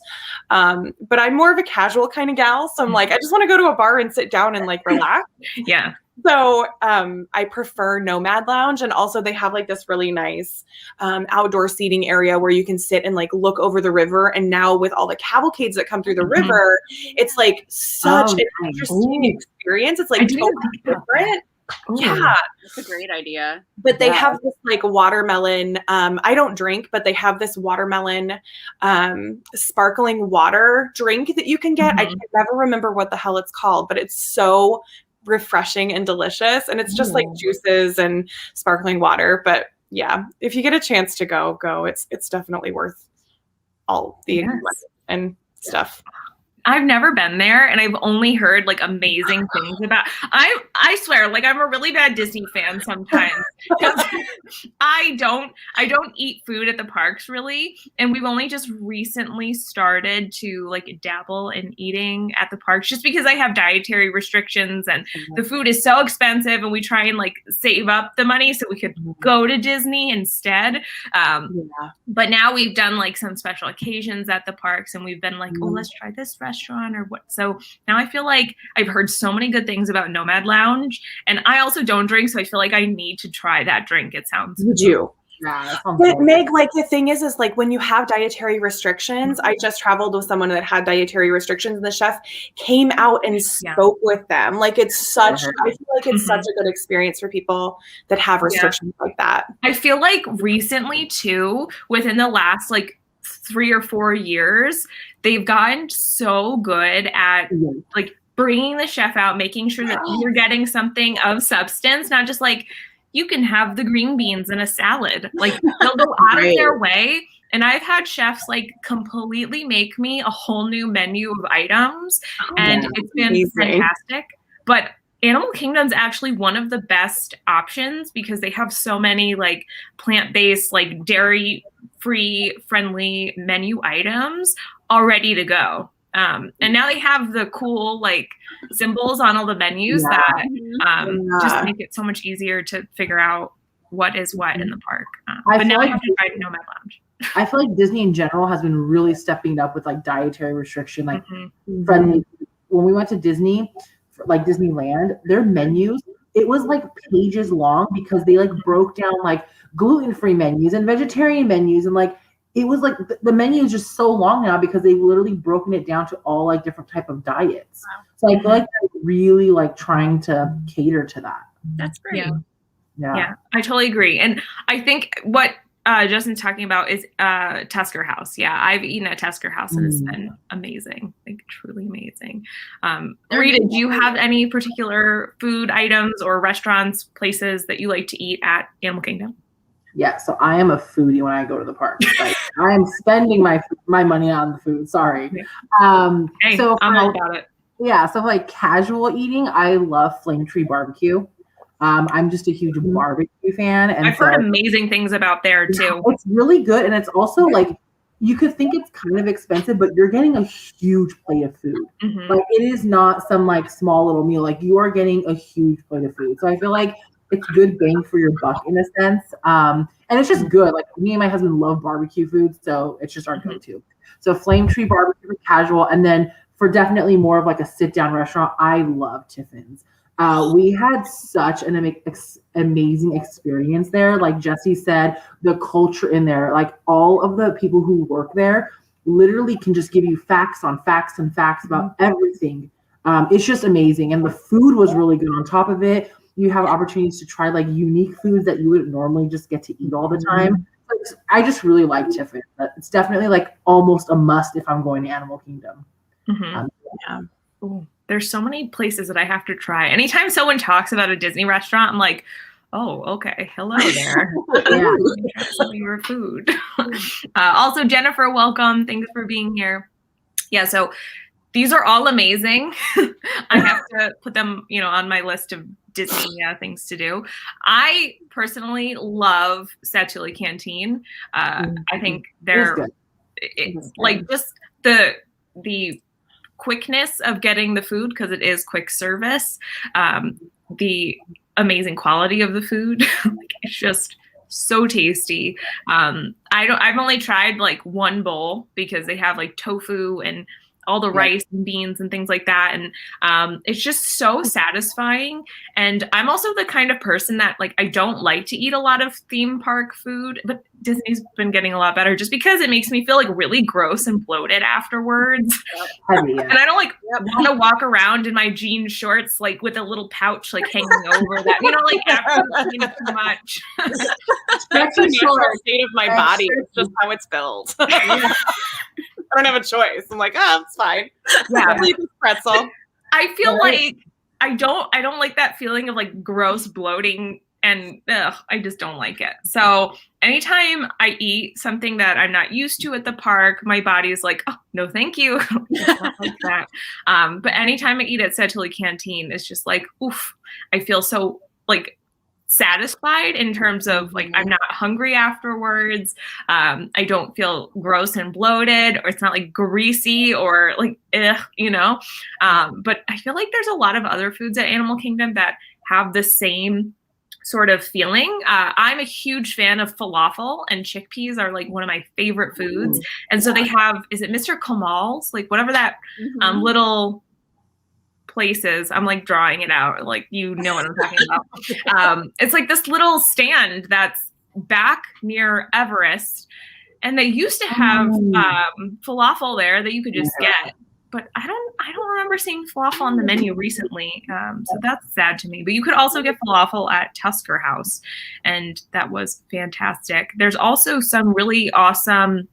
But I'm more of a casual kind of gal. So I'm like, I just want to go to a bar and sit down and like relax. Yeah. So I prefer Nomad Lounge, and also they have like this really nice outdoor seating area where you can sit and like look over the river. And now with all the cavalcades that come through the river, it's like such an interesting experience. It's like totally different. Yeah, that's a great idea. But they have this like watermelon. I don't drink, but they have this watermelon sparkling water drink that you can get. I can never remember what the hell it's called, but it's so refreshing and delicious, and it's just like juices and sparkling water, but yeah, if you get a chance to go. It's definitely worth all the and stuff. I've never been there, and I've only heard like amazing things about. I swear, like I'm a really bad Disney fan sometimes because I don't eat food at the parks really, and we've only just recently started to like dabble in eating at the parks just because I have dietary restrictions and the food is so expensive, and we try and like save up the money so we could go to Disney instead. But now we've done like some special occasions at the parks, and we've been like, oh, let's try this restaurant or what. So now I feel like I've heard so many good things about Nomad Lounge, and I also don't drink, so I feel like I need to try that drink. It sounds Would you? Yeah, but Meg, like the thing is like when you have dietary restrictions, I just traveled with someone that had dietary restrictions, and the chef came out and spoke with them. Like it's such, I feel like it's such a good experience for people that have restrictions like that. I feel like recently too, within the last like 3 or 4 years, they've gotten so good at like bringing the chef out, making sure that you're getting something of substance, not just like, you can have the green beans in a salad. Like they'll go out of their way. And I've had chefs like completely make me a whole new menu of items. And it's been fantastic. But Animal Kingdom's actually one of the best options because they have so many like plant-based, like dairy-free friendly menu items all ready to go. And now they have the cool like symbols on all the menus that just make it so much easier to figure out what is what in the park. But now I have to try Nomad Lounge. I feel like Disney in general has been really stepping up with like dietary restriction, like friendly. When we went to Disney, like Disneyland, their menus, it was like pages long because they like broke down like gluten-free menus and vegetarian menus, and like it was like the menu is just so long now because they've literally broken it down to all like different type of diets. So I feel like they're really like trying to cater to that. That's great. Yeah, I totally agree. And I think what Justin's talking about is Tusker House. Yeah, I've eaten at Tusker House and it's been amazing, like truly amazing. Rita, do you have any particular food items or restaurants, places that you like to eat at Animal Kingdom? Yeah, so I am a foodie when I go to the park. Like, I am spending my money on the food. Sorry. Hey, so I'm all about it. Yeah, so like casual eating, I love Flame Tree Barbecue. I'm just a huge barbecue fan, and I've heard amazing things about there too. It's really good, and it's also like you could think it's kind of expensive, but you're getting a huge plate of food. Like it is not some like small little meal. Like you are getting a huge plate of food. So I feel like it's good bang for your buck in a sense. And it's just good. Like me and my husband love barbecue food, so it's just our go-to. So Flame Tree Barbecue for casual, and then for definitely more of like a sit-down restaurant, I love Tiffin's. We had such an amazing experience there. Like Jessie said, the culture in there, like all of the people who work there literally can just give you facts on facts and facts about everything. It's just amazing. And the food was really good on top of it. You have opportunities to try like unique foods that you wouldn't normally just get to eat all the time. I just really like Tiffin's. It's definitely like almost a must if I'm going to Animal Kingdom. There's so many places that I have to try. Anytime someone talks about a Disney restaurant, I'm like, oh, okay. Hello there. Some of your food. Also, Jennifer, welcome. Thanks for being here. Yeah, so these are all amazing. I have to put them, on my list of Disney things to do. I personally love Satuli Canteen. I think they're like just the quickness of getting the food, because it is quick service, the amazing quality of the food. It's just so tasty. I've only tried like one bowl because they have like tofu and all the rice and beans and things like that. And it's just so satisfying. And I'm also the kind of person that like, I don't like to eat a lot of theme park food, but Disney's been getting a lot better just because it makes me feel like really gross and bloated afterwards. And I don't like want to walk around in my jean shorts, like with a little pouch, like hanging over that, like after eating too much. That's the natural state of my body. It's just how it's built. I don't have a choice. I'm like, it's fine. Yeah, leave this pretzel. I feel like I don't like that feeling of like gross bloating and I just don't like it. So anytime I eat something that I'm not used to at the park, my body is like, oh, no, thank you. It's not like that. But anytime I eat at Chantilly Canteen, it's just like, oof, I feel so like satisfied in terms of like I'm not hungry afterwards. I don't feel gross and bloated, or it's not like greasy or like you know. But I feel like there's a lot of other foods at Animal Kingdom that have the same sort of feeling. I'm a huge fan of falafel, and chickpeas are like one of my favorite foods. And so they have, is it Mr. Kamal's, like whatever that little places, I'm like drawing it out, like you know what I'm talking about. It's like this little stand that's back near Everest, and they used to have falafel there that you could just get, but I don't remember seeing falafel on the menu recently, so that's sad to me. But you could also get falafel at Tusker House, and that was fantastic. There's also some really awesome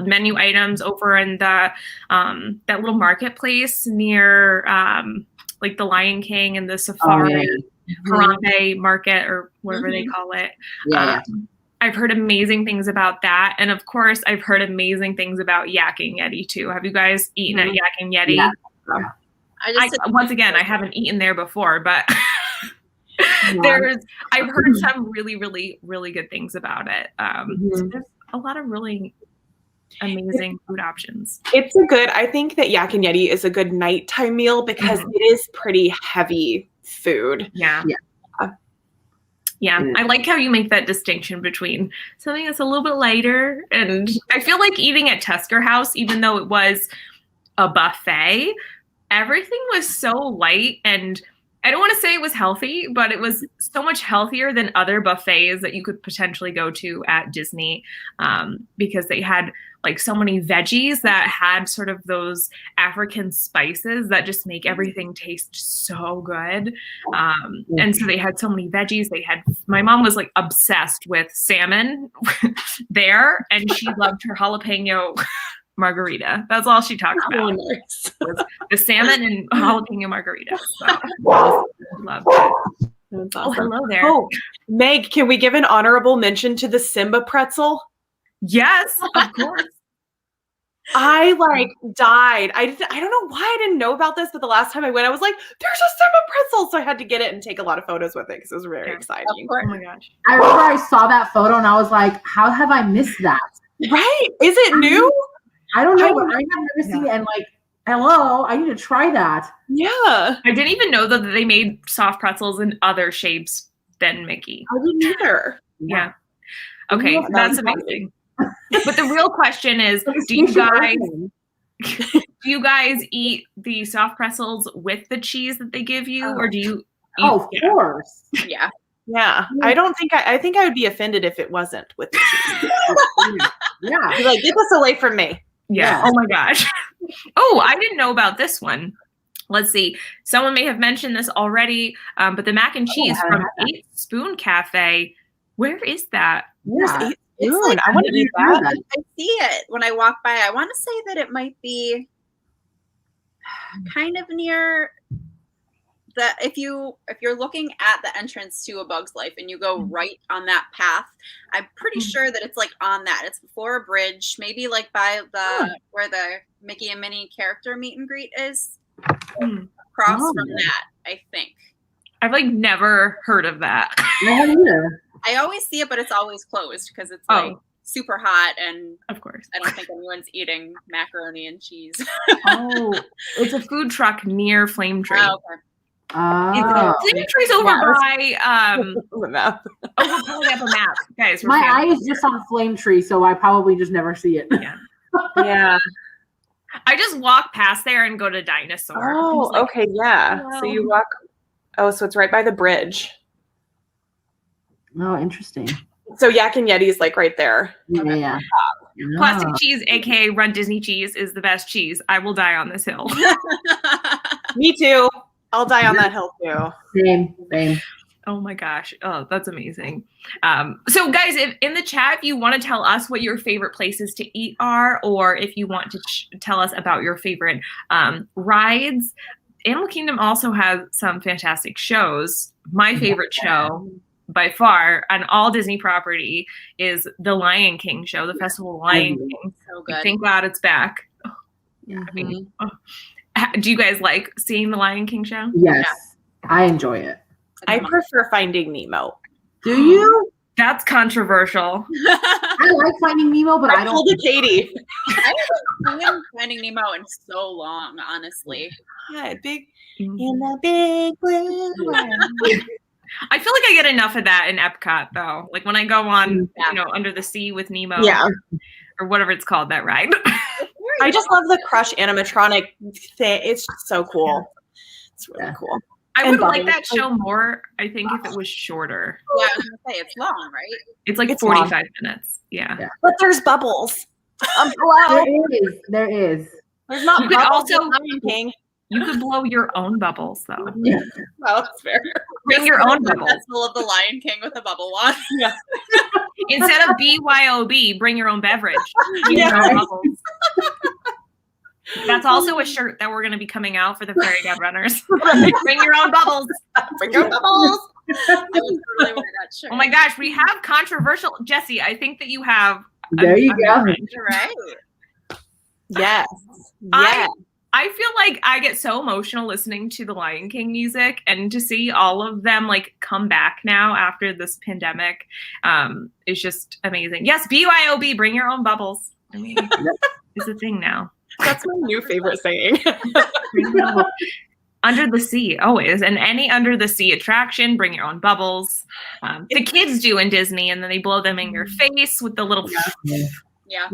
menu items over in the that little marketplace near like the Lion King and the Safari Harambe Market, or whatever they call it. I've heard amazing things about that, and of course I've heard amazing things about Yak and Yeti too. Have you guys eaten at Yak and Yeti? Once again, I haven't eaten there before, but I've heard some really, really, really good things about it. So there's a lot of really amazing food options. I think that Yak and Yeti is a good nighttime meal because it is pretty heavy food. I like how you make that distinction between something that's a little bit lighter, and I feel like eating at Tusker House, even though it was a buffet, everything was so light, and I don't want to say it was healthy, but it was so much healthier than other buffets that you could potentially go to at Disney, because they had like so many veggies that had sort of those African spices that just make everything taste so good. And so they had so many veggies. My mom was like obsessed with salmon there, and she loved her jalapeno margarita. That's all she talked about. Nice. The salmon and jalapeno margarita. So loved it. That's awesome. Oh, hello there. Oh, Meg, can we give an honorable mention to the Simba pretzel? Yes, of course. I like died. I don't know why I didn't know about this, but the last time I went, I was like, there's a Simba pretzel. So I had to get it and take a lot of photos with it because it was very exciting. Oh my gosh. I remember I saw that photo and I was like, how have I missed that? Right? Is it new? I don't know, but I have never seen it, and like, hello, I need to try that. Yeah. I didn't even know that they made soft pretzels in other shapes than Mickey. I didn't either. Yeah. Okay, that's amazing. But the real question is, do you guys eat the soft pretzels with the cheese that they give you, or do you eat? Oh, of course. Yeah. Yeah. I think I would be offended if it wasn't with the cheese. Yeah. Be like, get this away from me. Yeah. Oh my gosh. Oh, I didn't know about this one. Let's see. Someone may have mentioned this already, but the mac and cheese from 8 Spoon Cafe. Where is that? Yeah. It's like, I want to do that. I see it when I walk by. I want to say that it might be kind of near the, if you're looking at the entrance to A Bug's Life and you go right on that path, I'm pretty sure that it's like on that. It's before a bridge, maybe like by the where the Mickey and Minnie character meet and greet is. Across from that, I think. I've like never heard of that. I don't either. I always see it, but it's always closed because it's like super hot, and of course, I don't think anyone's eating macaroni and cheese. Oh, it's a food truck near Flame Tree. Oh, okay. Flame Tree's over by The map. we're pulling up a map, guys. My eye is just on Flame Tree, so I probably just never see it. Yeah. Yeah. I just walk past there and go to Dinosaur. Oh, like, okay, yeah. hello. So you walk. Oh, so it's right by the bridge. Oh, interesting. So Yak and Yeti is like right there. Yeah. Plastic cheese, aka RunDisney cheese, is the best cheese. I will die on this hill. Me too. I'll die on that hill too. Same. Oh my gosh. Oh, that's amazing. So guys, if in the chat, if you want to tell us what your favorite places to eat are, or if you want to tell us about your favorite rides, Animal Kingdom also has some fantastic shows. My favorite show by far on all Disney property is the Lion King show, the Festival of Lion King. So good. Thank God it's back. Do you guys like seeing the Lion King show? Yes, I enjoy it. I prefer Finding Nemo. Do you? That's controversial. I like Finding Nemo, but I don't. Told it, Katie. I haven't seen Finding Nemo in so long, honestly. Yeah, big in the big blue world. I feel like I get enough of that in Epcot, though. Like when I go on, Under the Sea with Nemo, or whatever it's called, that ride. I just love the Crush animatronic thing. It's just so cool. It's really cool. I would like that show more, I think, if it was shorter. Yeah, I was gonna say it's long, right? It's like 45 minutes. Yeah. But there's bubbles. There is. There's not you could bubbles also in Lion King. You could blow your own bubbles, though. Yeah. Well, that's fair. Bring your own bubbles. Full of the Lion King with a bubble wand. Yeah. Instead of BYOB, bring your own beverage. Bring Yeah. your own bubbles. That's also a shirt that we're going to be coming out for the Fairy Godrunners. Bring your own bubbles. Bring your bubbles. I would totally wear that shirt. Oh my gosh, we have controversial. Jessie, I think that you have. There you go. You're right. Yes. I feel like I get so emotional listening to the Lion King music, and to see all of them like come back now after this pandemic is just amazing. Yes, BYOB, bring your own bubbles. I mean, it's a thing now. That's my new favorite saying. Under the sea, always. And any under the sea attraction, bring your own bubbles. The kids do in Disney, and then they blow them in your face with the little... Yeah.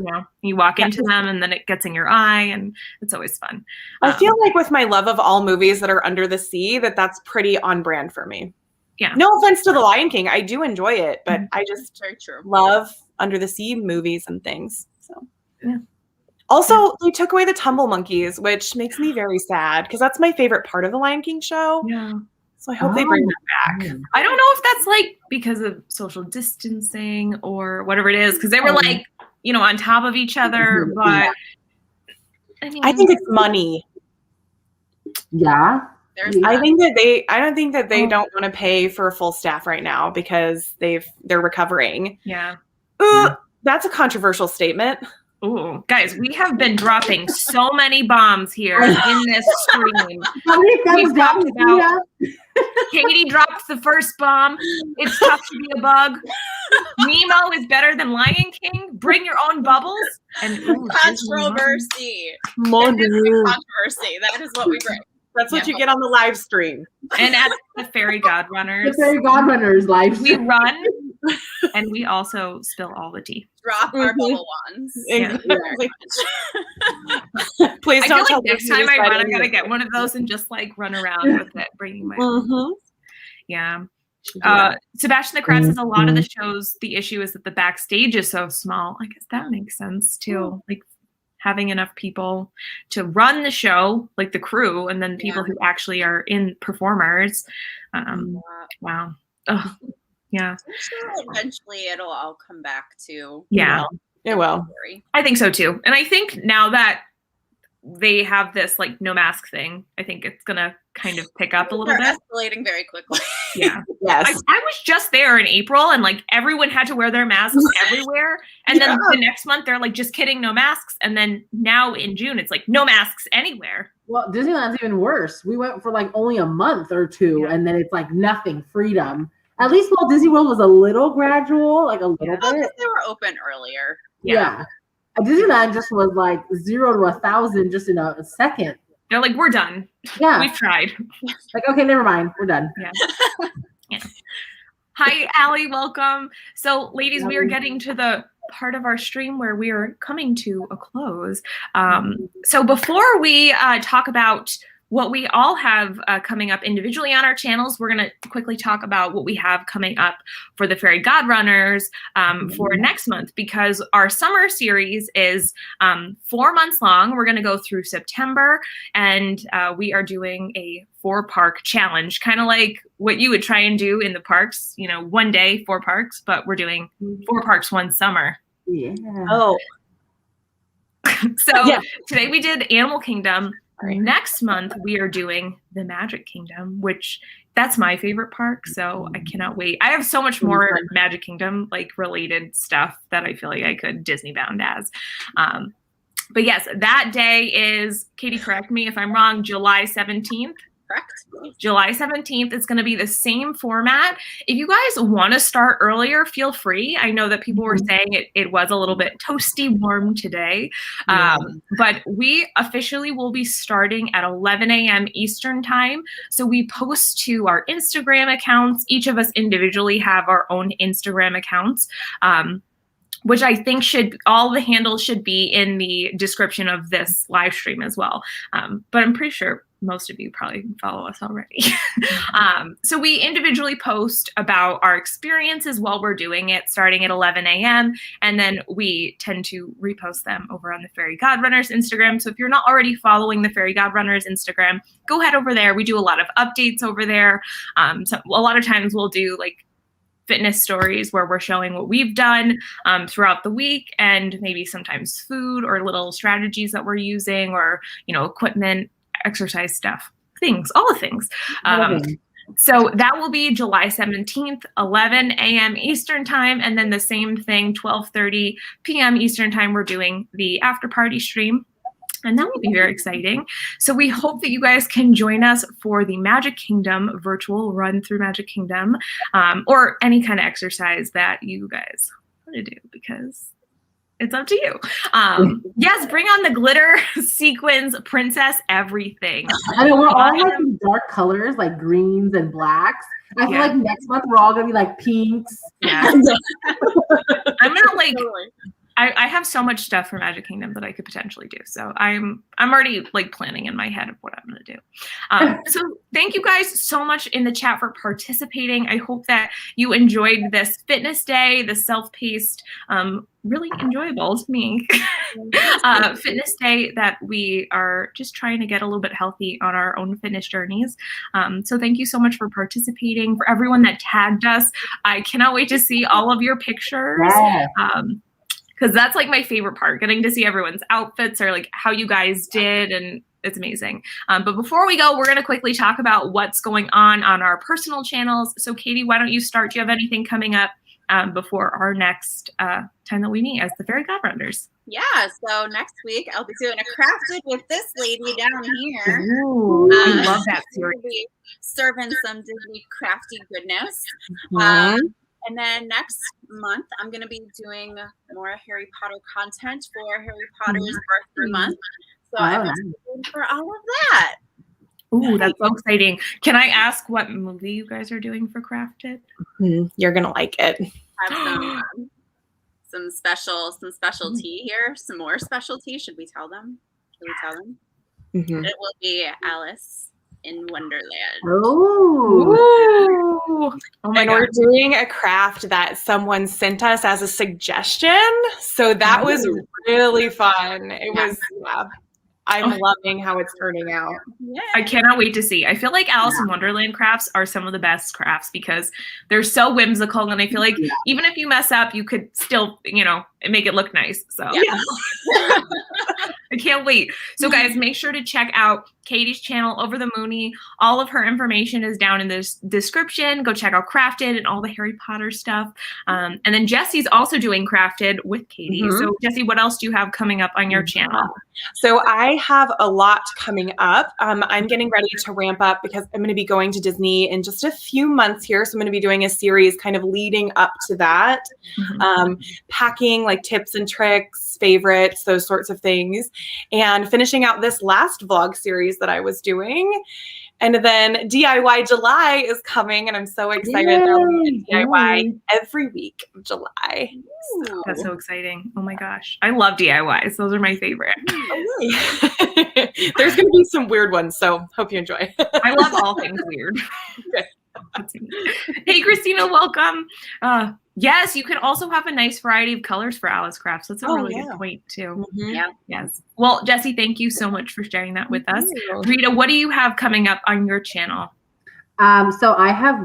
You walk into them, and then it gets in your eye, and it's always fun. I feel like with my love of all movies that are under the sea, that's pretty on brand for me. Yeah. No offense to The Lion King. I do enjoy it, but I just Very true. love under the sea movies and things. So yeah. Also, they took away the tumble monkeys, which makes me very sad because that's my favorite part of the Lion King show. Yeah. So I hope they bring that back. I don't know if that's like because of social distancing or whatever it is, because they were like, on top of each other, but I think it's money. Yeah. I don't think that they don't want to pay for a full staff right now because they're recovering. Yeah. That's a controversial statement. Ooh, guys, we have been dropping so many bombs here in this stream. We've talked about Katie dropped the first bomb. It's tough to be a bug. Nemo is better than Lion King. Bring your own bubbles. And controversy. Controversy. That is what we bring. That's what you get on the live stream. And at the Fairy Godrunners. The Fairy Godrunners live stream. We run and we also spill all the tea. Drop our bubble wands. Exactly. Please don't tell me. Next time I run, I gotta get one of those and just like run around with it, bringing my own. Yeah. Sebastian the Crab says a lot of the shows, the issue is that the backstage is so small. I guess that makes sense too. Like having enough people to run the show, like the crew, and then people who actually are in performers. Wow. Oh, yeah. I'm sure eventually it'll all come back to. Yeah. It will. I think so too. And I think now that they have this like no mask thing, I think it's gonna kind of pick up a little bit. Escalating very quickly. Yeah. Yes. I was just there in April, and like everyone had to wear their masks everywhere. And then the next month they're like, just kidding, no masks. And then now in June it's like no masks anywhere. Well, Disneyland's even worse. We went for like only a month or two, and then it's like nothing, freedom. At least Walt Disney World was a little gradual, like a little bit. They were open earlier. Yeah. Disneyland just was like 0 to 1,000 just in a second. They're like, we're done. Yeah. We've tried. Like, okay, never mind. We're done. Yeah. Hi, Allie. Welcome. So, ladies, we are getting to the part of our stream where we are coming to a close. So before we talk about what we all have coming up individually on our channels, we're going to quickly talk about what we have coming up for the Fairy Godrunners for next month, because our summer series is 4 months long. We're going to go through September, and we are doing a 4-park challenge, kind of like what you would try and do in the parks, one day, 4 parks, but we're doing 4 parks one summer. Yeah. Oh. So today we did Animal Kingdom. next month we are doing the Magic Kingdom, which that's my favorite park. So I cannot wait. I have so much more Magic Kingdom like related stuff that I feel like I could Disney bound as. But yes, that day is, Katie, correct me if I'm wrong, July 17th. Correct. July 17th. It's going to be the same format. If you guys want to start earlier, feel free. I know that people were saying it was a little bit toasty warm today, but we officially will be starting at 11 a.m. Eastern time. So we post to our Instagram accounts. Each of us individually have our own Instagram accounts, which I think all the handles should be in the description of this live stream as well. But I'm pretty sure most of you probably follow us already. So we individually post about our experiences while we're doing it, starting at 11 a.m. And then we tend to repost them over on the Fairy Godrunners Instagram. So if you're not already following the Fairy Godrunners Instagram, go head over there. We do a lot of updates over there. So a lot of times we'll do like fitness stories where we're showing what we've done throughout the week, and maybe sometimes food or little strategies that we're using, or, equipment, exercise stuff, all the things. So that will be July 17th, 11 a.m. Eastern time. And then the same thing, 12:30 p.m. Eastern time, we're doing the after party stream. And that will be very exciting. So we hope that you guys can join us for the Magic Kingdom virtual run through Magic Kingdom, or any kind of exercise that you guys want to do, because it's up to you. Yes, bring on the glitter, sequins, princess, everyring. I know we're all like in dark colors, like greens and blacks. I feel like next month we're all gonna be like pinks. Yeah. I'm gonna like. I have so much stuff for Magic Kingdom that I could potentially do. So I'm already like planning in my head of what I'm going to do. So thank you guys so much in the chat for participating. I hope that you enjoyed this fitness day, the self-paced, really enjoyable to me fitness day that we are just trying to get a little bit healthy on our own fitness journeys. So thank you so much for participating. For everyone that tagged us, I cannot wait to see all of your pictures. Yeah. Because that's like my favorite part, getting to see everyone's outfits or like how you guys did, and it's amazing. But before we go, we're going to quickly talk about what's going on our personal channels. So Katie, why don't you start? Do you have anything coming up before our next time that we meet as the Fairy Godrunners? Yeah, so next week I'll be doing a crafted with this lady down here. Ooh, I love that series. We'll be serving some Disney crafty goodness. And then next month, I'm going to be doing more Harry Potter content for Harry Potter's birthday month. So I'm excited for all of that. Ooh, that's so exciting. Can I ask what movie you guys are doing for Crafted? You're going to like it. Have some special tea here. Some more specialty. Should we tell them? It will be Alice in Wonderland. Oh my God. We're doing a craft that someone sent us as a suggestion. So that was really fun. It was, I'm loving how it's turning out. Yeah. I cannot wait to see. I feel like Alice in Wonderland crafts are some of the best crafts because they're so whimsical, and I feel like even if you mess up, you could still, make it look nice. So I can't wait. So guys, make sure to check out Katie's channel over the Moony. All of her information is down in the description. Go check out Crafted and all the Harry Potter stuff. And then Jessie's also doing Crafted with Katie. So Jessie, what else do you have coming up on your channel? So I have a lot coming up. I'm getting ready to ramp up because I'm going to be going to Disney in just a few months here. So I'm going to be doing a series kind of leading up to that, packing like tips and tricks, favorites, those sorts of things, and finishing out this last vlog series that I was doing. And then DIY July is coming, and I'm so excited. DIY every week of July. So. That's so exciting. Oh my gosh. I love DIYs. Those are my favorite. There's going to be some weird ones, so hope you enjoy. I love all things weird. Hey, Christina, welcome. Yes, you can also have a nice variety of colors for Alice Crafts. That's a really good point, too. Yes. Well, Jessie, thank you so much for sharing that with us. Rita, what do you have coming up on your channel? So I have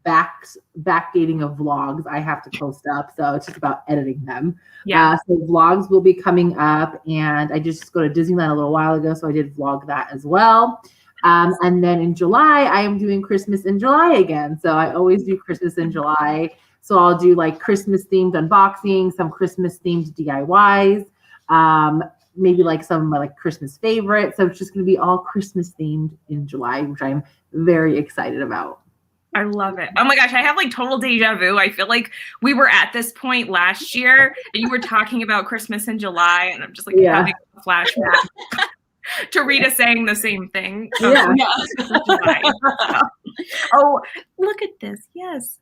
backdating of vlogs I have to post up. So it's just about editing them. Yeah. So vlogs will be coming up, and I just go to Disneyland a little while ago, so I did vlog that as well. And then in July, I am doing Christmas in July again. So I always do Christmas in July. So I'll do like Christmas themed unboxing, some Christmas themed DIYs, maybe like some of my like Christmas favorites. So it's just going to be all Christmas themed in July, which I'm very excited about. I love it. Oh my gosh, I have like total deja vu. I feel like we were at this point last year and you were talking about Christmas in July, and I'm just like having a flashback to Rita saying the same thing. Yeah. July. Oh, look at this. Yes.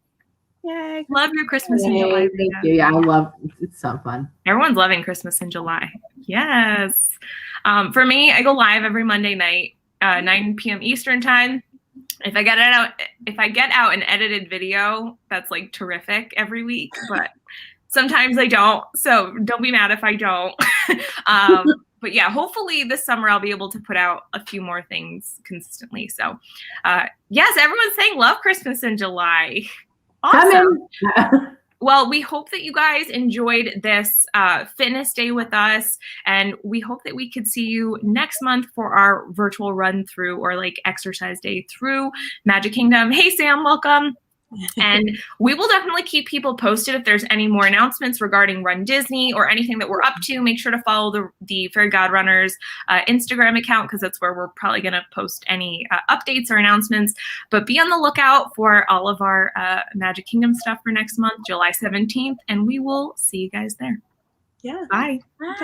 Yay. Love your Christmas in July. Thank you. Yeah, I love it's so fun. Everyone's loving Christmas in July. Yes. For me, I go live every Monday night, 9 p.m. Eastern time. If I get out an edited video, that's like terrific every week, but sometimes I don't. So don't be mad if I don't. But yeah, hopefully this summer I'll be able to put out a few more things consistently. So yes, everyone's saying love Christmas in July. Awesome. Well, we hope that you guys enjoyed this fitness day with us, and we hope that we could see you next month for our virtual run through or like exercise day through Magic Kingdom. Hey, Sam, welcome. And we will definitely keep people posted if there's any more announcements regarding Run Disney or anything that we're up to. Make sure to follow the Fairy Godrunners Instagram account, because that's where we're probably going to post any updates or announcements. But be on the lookout for all of our Magic Kingdom stuff for next month, July 17th, and we will see you guys there. Yeah. Bye. Bye.